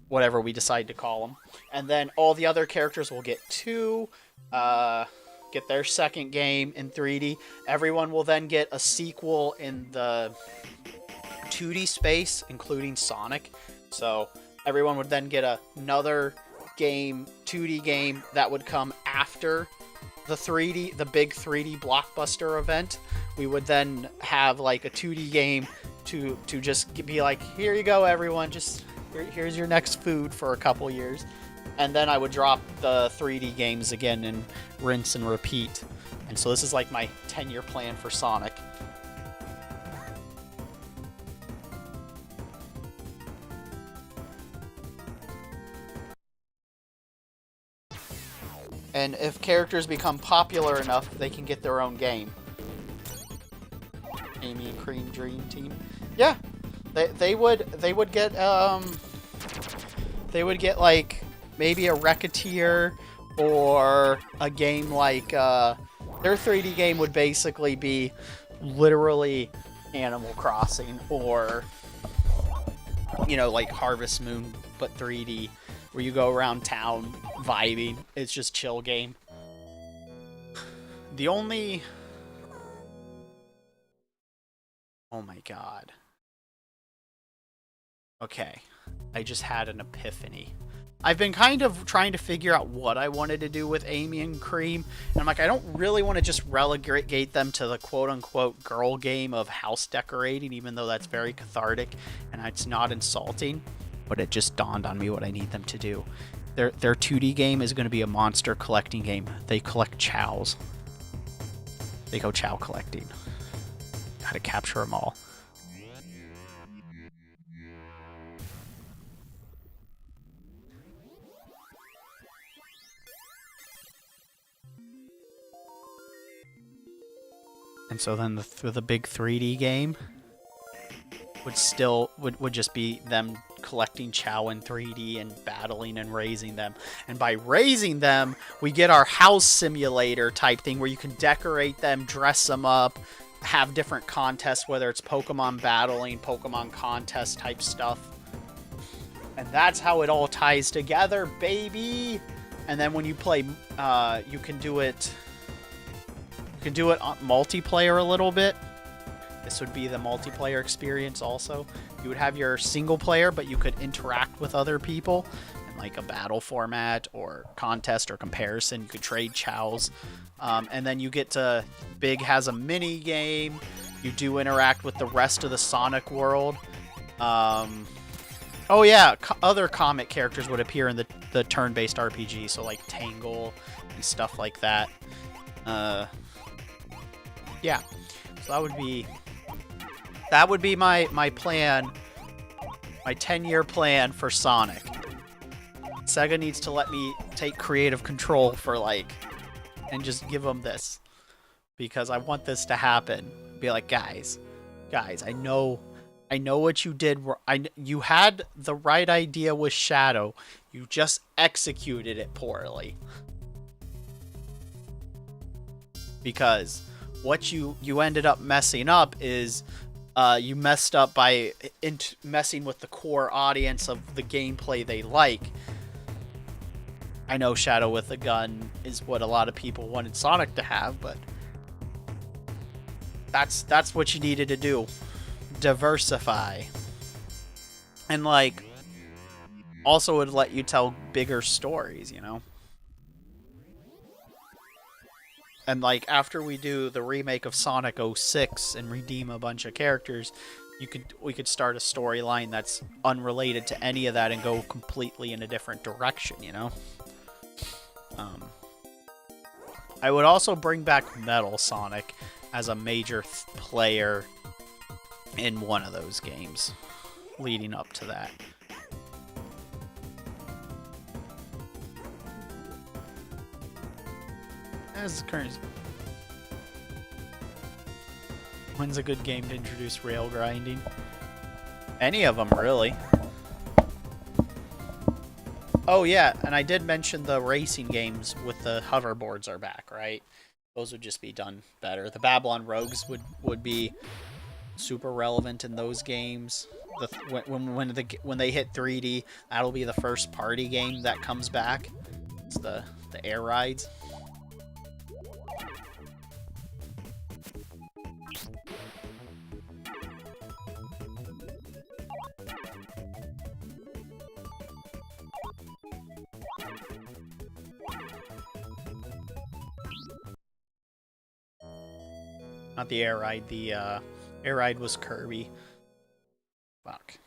whatever we decide to call them, and then all the other characters will get 2. get their second game in 3D. Everyone will then get a sequel in the 2D space, including Sonic. So everyone would then get another game, 2D game, that would come after the big 3D blockbuster event. We would then have like a 2D game to just be like, here you go, everyone, just here's your next food for a couple years. And then I would drop the 3D games again and rinse and repeat. And so this is like my 10-year plan for Sonic. And if characters become popular enough, they can get their own game. Amy and Cream Dream Team. Yeah, they would get like maybe a Racketeer or a game like their 3D game would basically be literally Animal Crossing or like Harvest Moon but 3D, where you go around town vibing. It's just chill game. The only... Oh my god. Okay. I just had an epiphany. I've been kind of trying to figure out what I wanted to do with Amy and Cream, and I'm like, I don't really want to just relegate them to the quote-unquote girl game of house decorating, even though that's very cathartic and it's not insulting. But it just dawned on me what I need them to do. Their 2D game is going to be a monster collecting game. They collect chows. They go chow collecting. Gotta capture them all. And so then the big 3D game would just be them collecting chow in 3D and battling and raising them. And by raising them, we get our house simulator type thing where you can decorate them, dress them up, have different contests, whether it's Pokemon battling, Pokemon contest type stuff. And that's how it all ties together, baby. And then when you play, you can do it on multiplayer a little bit. This would be the multiplayer experience also. You would have your single player, but you could interact with other people in like a battle format or contest or comparison. You could trade chows. And then you get to... Big has a mini game. You do interact with the rest of the Sonic world. Oh yeah, other comic characters would appear in the turn-based RPG, so like Tangle and stuff like that. Yeah, so that would be my plan, my 10-year plan for Sonic. Sega needs to let me take creative control for and just give them this, because I want this to happen. Be like, guys, I know what you did. You had the right idea with Shadow. You just executed it poorly. Because what you ended up messing up is you messed up by messing with the core audience of the gameplay they like. I know Shadow with a gun is what a lot of people wanted Sonic to have, but that's what you needed to do. Diversify. And also would let you tell bigger stories, And after we do the remake of Sonic 06 and redeem a bunch of characters, we could start a storyline that's unrelated to any of that and go completely in a different direction, I would also bring back Metal Sonic as a major player in one of those games leading up to that. As current, when's a good game to introduce rail grinding? Any of them, really. Oh yeah, and I did mention the racing games with the hoverboards are back, right? Those would just be done better. The Babylon Rogues would be super relevant in those games. When they hit 3D, that'll be the first party game that comes back. It's the air rides. Not the air ride. The air ride was Kirby. Fuck.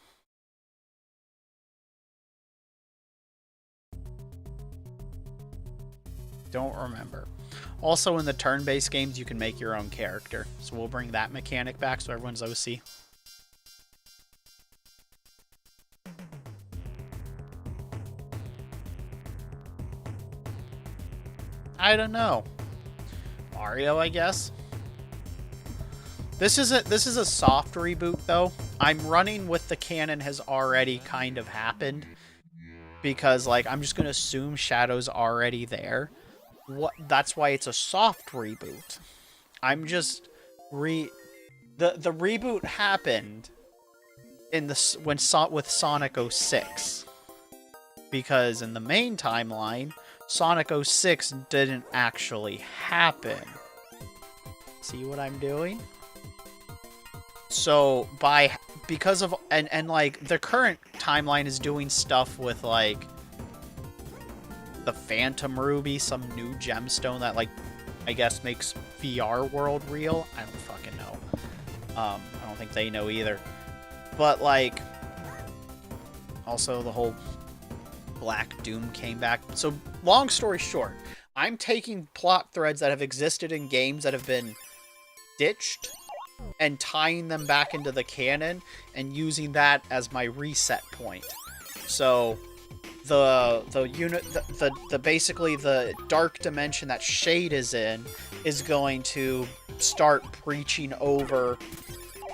Don't remember. Also, in the turn-based games, you can make your own character. So we'll bring that mechanic back so everyone's OC. I don't know. Mario, I guess. This is a soft reboot though. I'm running with the canon has already kind of happened because like I'm just gonna assume Shadow's already there. That's why it's a soft reboot. I'm just the reboot happened in the with Sonic 06 because in the main timeline Sonic 06 didn't actually happen. See what I'm doing? So because of and like the current timeline is doing stuff with like the Phantom Ruby, some new gemstone that like I guess makes VR world real. I don't fucking know. I don't think they know either. But like also the whole Black Doom came back. So long story short, I'm taking plot threads that have existed in games that have been ditched and tying them back into the canon and using that as my reset point. So the basically the dark dimension that Shade is in is going to start breaching over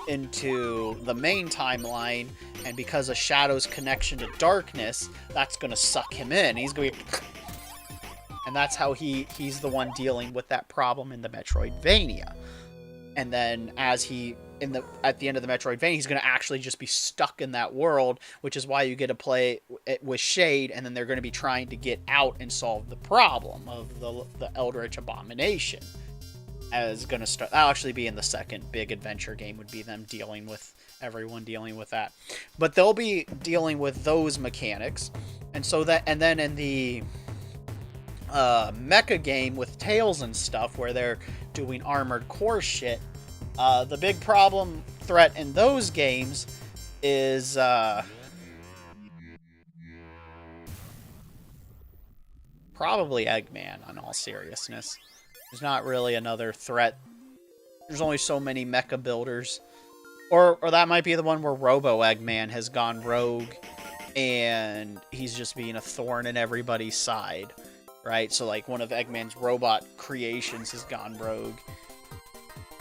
into the main timeline, and because of Shadow's connection to darkness, that's going to suck him in. He's going to be... And that's how he's the one dealing with that problem in the Metroidvania. And then as at the end of the Metroidvania, he's going to actually just be stuck in that world, which is why you get to play it with Shade, and then they're going to be trying to get out and solve the problem of the Eldritch Abomination. As going to start, that'll actually be in the second big adventure game, would be them dealing with everyone dealing with that. But they'll be dealing with those mechanics, and then in the mecha game with Tails and stuff, where they're doing Armored Core shit, the big problem threat in those games is probably Eggman, in all seriousness. There's not really another threat. There's only so many mecha builders. Or that might be the one where Robo Eggman has gone rogue and he's just being a thorn in everybody's side. Right? So like one of Eggman's robot creations has gone rogue.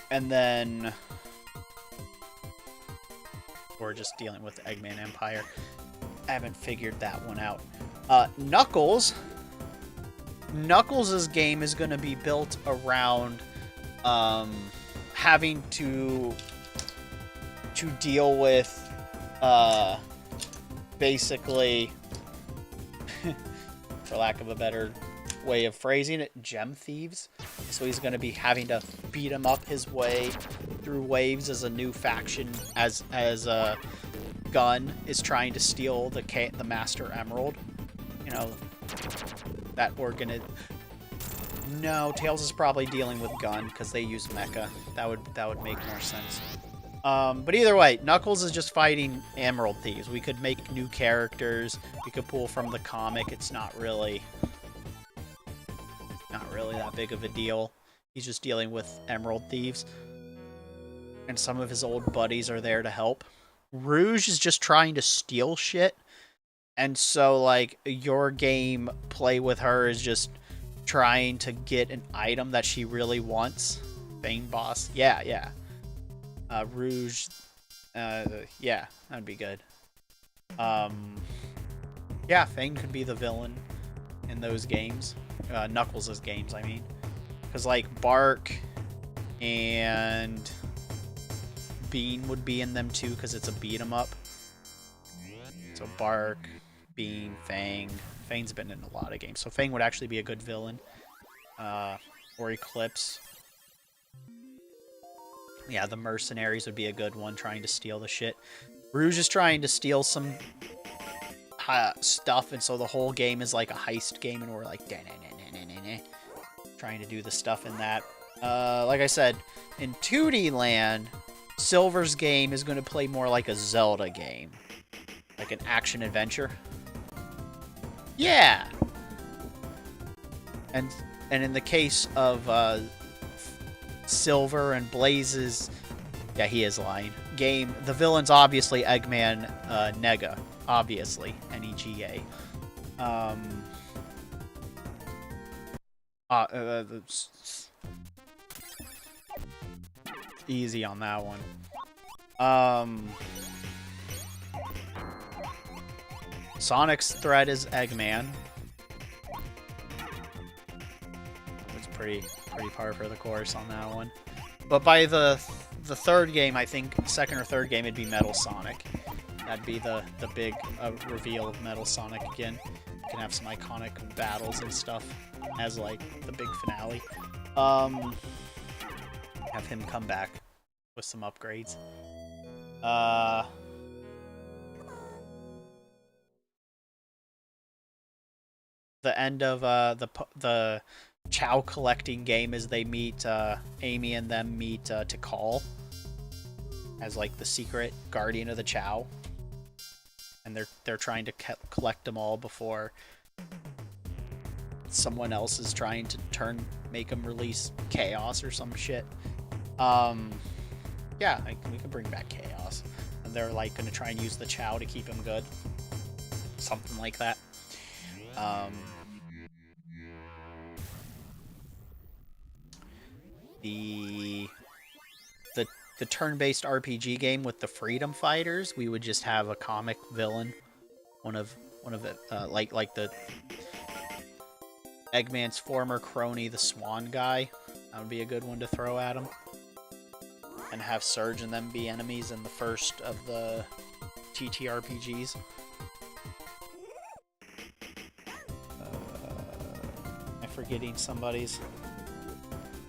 And then we're just dealing with the Eggman Empire. I haven't figured that one out. Knuckles' game is going to be built around having to deal with basically, for lack of a better way of phrasing it, gem thieves. So he's going to be having to beat him up his way through waves as a new faction, as Gun is trying to steal the Master Emerald. You know, that No, Tails is probably dealing with Gun because they use mecha. That would make more sense. But either way, Knuckles is just fighting Emerald Thieves. We could make new characters. We could pull from the comic. It's not really that big of a deal. He's just dealing with Emerald Thieves. And some of his old buddies are there to help. Rouge is just trying to steal shit. And so, like, your game play with her is just trying to get an item that she really wants. Bane Boss. Yeah. Rouge. Yeah, that'd be good. Yeah, Fang could be the villain in those games. Knuckles' games, I mean. Because, like, Bark and Bean would be in them, too, because it's a beat-em-up. So Bark, Bean, Fang. Fang's been in a lot of games, so Fang would actually be a good villain. Or Eclipse. Yeah, the Mercenaries would be a good one, trying to steal the shit. Rouge is trying to steal some stuff, and so the whole game is like a heist game, and we're like, trying to do the stuff in that. Like I said, in 2D land, Silver's game is going to play more like a Zelda game. Like an action-adventure. Yeah! And in the case of Silver and Blaze's... Yeah, he is lying. Game, the villain's obviously Eggman Nega. Obviously. N-E-G-A. Easy on that one. Sonic's threat is Eggman. It's pretty par for the course on that one. But by the third game, I think, second or third game, it'd be Metal Sonic. That'd be the big reveal of Metal Sonic again. You can have some iconic battles and stuff as, like, the big finale. Have him come back with some upgrades. The end of the Chow collecting game is they meet Amy and them meet Tikal as like the secret guardian of the Chow, and they're trying to collect them all before someone else is trying to make them release Chaos or some shit. Yeah, we can bring back Chaos, and they're like gonna try and use the Chow to keep him good, something like that. The turn-based RPG game with the Freedom Fighters, we would just have a comic villain, one of it, like the Eggman's former crony, the Swan guy. That would be a good one to throw at him, and have Surge and them be enemies in the first of the TTRPGs. Am I forgetting somebody's?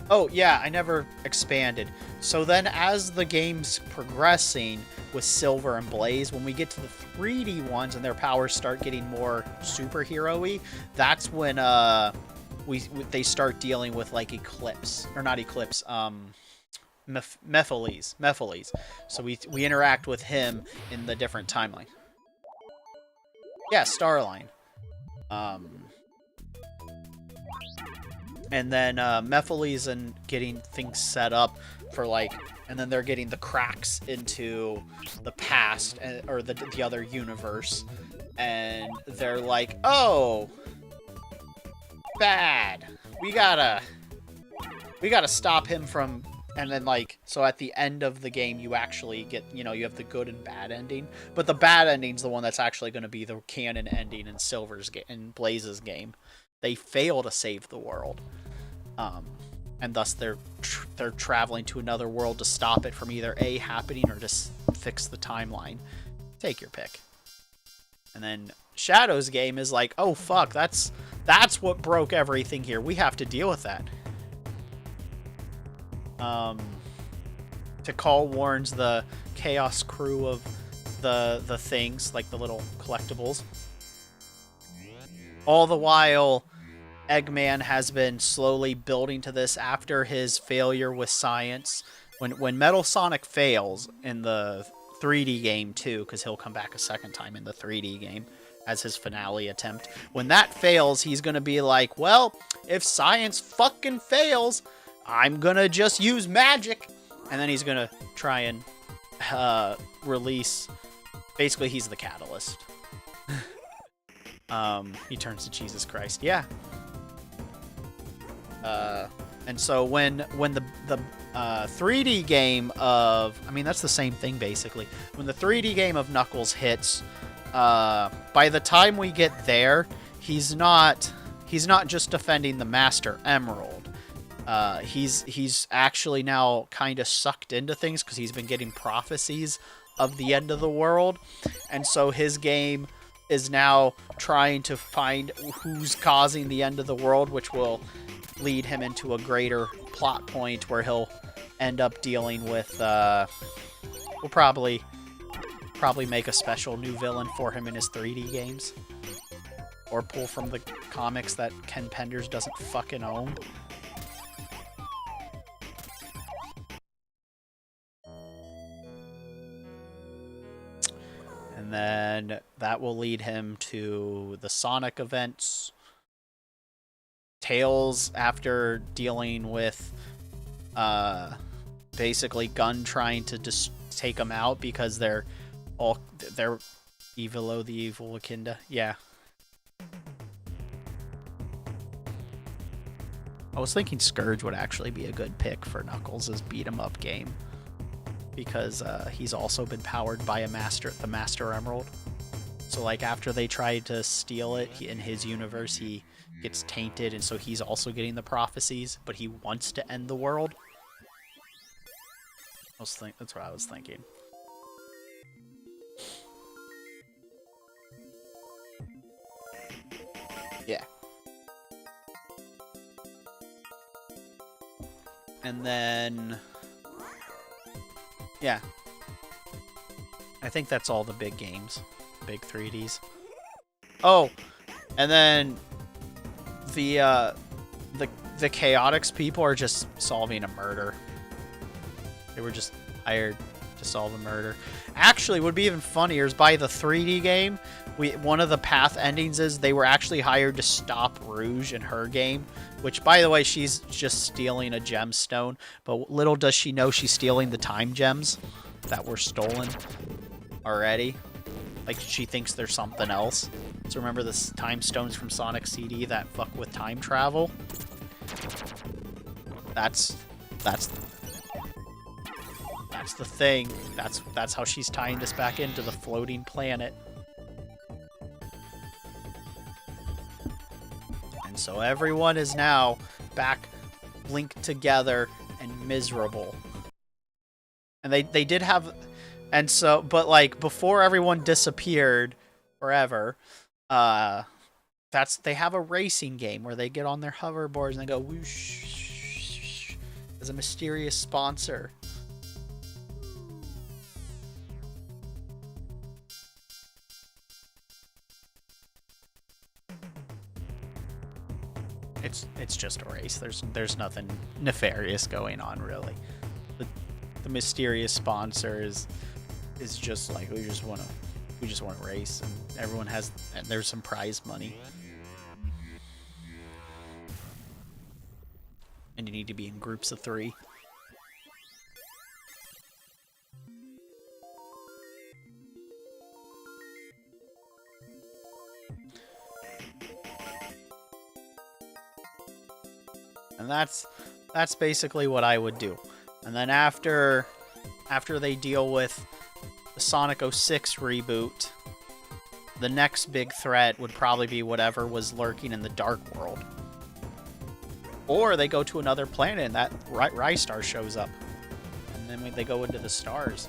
Oh, yeah, I never expanded. So then as the game's progressing with Silver and Blaze, when we get to the 3D ones and their powers start getting more superhero-y, that's when they start dealing with, like, Eclipse. Or not Eclipse, Mephiles. So we interact with him in the different timeline. Yeah, Starline. And then Mephiles and getting things set up for, like, and then they're getting the cracks into the past or the other universe, and they're like, oh, bad. We gotta stop him from. And then, like, so at the end of the game, you actually get, you have the good and bad ending. But the bad ending's the one that's actually going to be the canon ending in Silver's game, in Blaze's game. They fail to save the world. And thus they're traveling to another world to stop it from either A, happening, or just fix the timeline. Take your pick. And then Shadow's game is like, oh, fuck, that's what broke everything here. We have to deal with that. Tikal warns the Chaos crew of the things, like the little collectibles. All the while, Eggman has been slowly building to this after his failure with science. When Metal Sonic fails in the 3D game too, because he'll come back a second time in the 3D game as his finale attempt. When that fails, he's gonna be like, well, if science fucking fails, I'm gonna just use magic. And then he's gonna try and release... Basically, he's the catalyst. He turns to Jesus Christ. Yeah. And so when the 3D game of... I mean, that's the same thing, basically. When the 3D game of Knuckles hits, by the time we get there, he's not just defending the Master Emerald. He's actually now kind of sucked into things because he's been getting prophecies of the end of the world. And so his game is now trying to find who's causing the end of the world, which will lead him into a greater plot point where he'll end up dealing with, we'll probably make a special new villain for him in his 3D games. Or pull from the comics that Ken Penders doesn't fucking own. And then that will lead him to the Sonic events. Tails, after dealing with basically Gun trying to just take him out because they're Evilo the Evil Akinda. Yeah. I was thinking Scourge would actually be a good pick for Knuckles' beat 'em up game. Because he's also been powered by the Master Emerald. So like after they tried to steal it in his universe, he gets tainted, and so he's also getting the prophecies, but he wants to end the world. That's what I was thinking. Yeah. And then... yeah. I think that's all the big games. Big 3Ds. Oh! And then... the Chaotix people are just solving a murder. They were just hired to solve a murder. Actually, what would be even funnier is by the 3D game, one of the path endings is they were actually hired to stop Rouge in her game. Which, by the way, she's just stealing a gemstone. But little does she know she's stealing the time gems that were stolen already. Like, she thinks there's something else. So remember the time stones from Sonic CD that fuck with time travel? That's the thing. That's how she's tying this back into the floating planet. And so everyone is now back linked together and miserable. And they did have... and so, but like, before everyone disappeared forever, they have a racing game where they get on their hoverboards and they go whoosh as a mysterious sponsor. It's just a race. There's nothing nefarious going on, really. The mysterious sponsor is just like we just want to race, and everyone has, and there's some prize money, and you need to be in groups of 3. And that's basically what I would do. And then after they deal with the Sonic 06 reboot, the next big threat would probably be whatever was lurking in the Dark World. Or they go to another planet and that Ristar shows up. And then they go into the stars.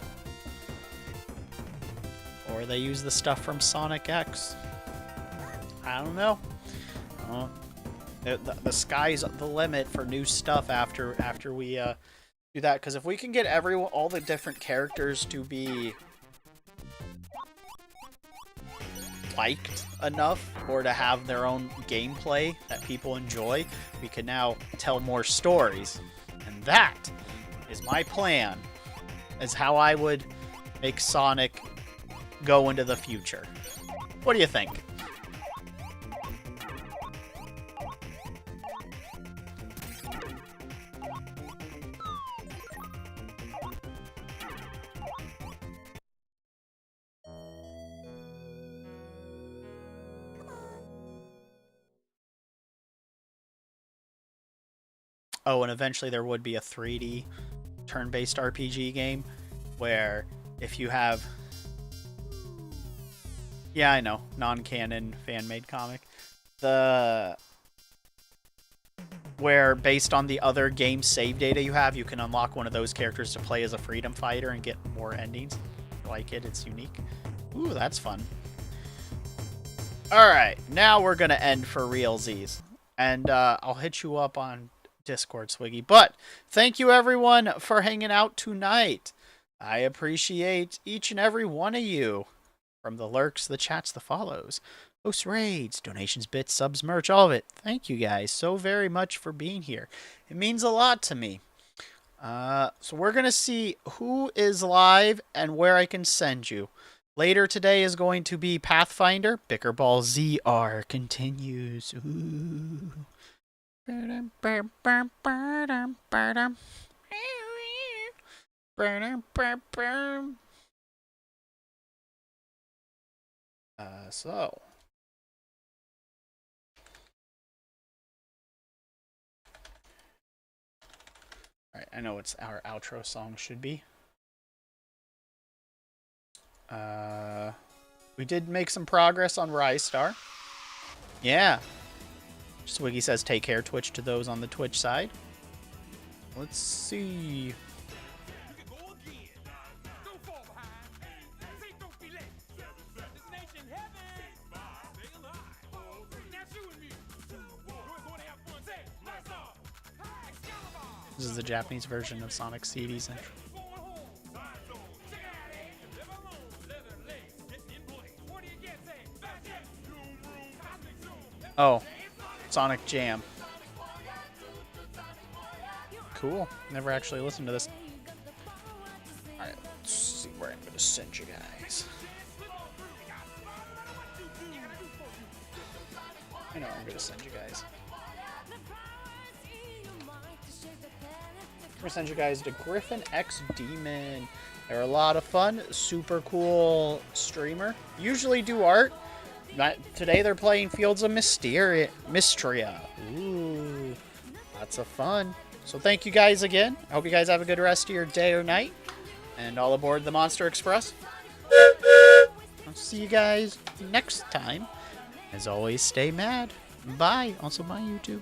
Or they use the stuff from Sonic X. I don't know. The sky's the limit for new stuff after we do that. Because if we can get all the different characters to be liked enough, or to have their own gameplay that people enjoy, we can now tell more stories. And that is my plan, is how I would make Sonic go into the future. What do you think? Oh, and eventually there would be a 3D turn-based RPG game where if you have... yeah, I know, non-canon fan-made comic. Where based on the other game save data you have, you can unlock one of those characters to play as a freedom fighter and get more endings. I like it, it's unique. Ooh, that's fun. Alright, now we're gonna end for realsies. And I'll hit you up on Discord, Swiggy. But thank you everyone for hanging out tonight. I appreciate each and every one of you. From the lurks, the chats, the follows, host raids, donations, bits, subs, merch, all of it. Thank you guys so very much for being here. It means a lot to me. So we're going to see who is live and where I can send you. Later today is going to be Pathfinder. Bickerball ZR continues. Ooh. So. Alright, I know what our outro song should be. We did make some progress on Ristar. Yeah. Swiggy says take care, Twitch, to those on the Twitch side. Let's see. This is the Japanese version of Sonic CD's intro. Oh, Sonic Jam. Cool. Never actually listened to this. Alright, let's see where I'm gonna send you guys. I know I'm gonna send you guys. I'm gonna send you guys to Griffin X Demon. They're a lot of fun. Super cool streamer. Usually do art. Today they're playing Fields of Mystria. Ooh, lots of fun. So thank you guys again. I hope you guys have a good rest of your day or night. And all aboard the Monster Express. I'll see you guys next time. As always, stay mad. Bye. Also, my YouTube.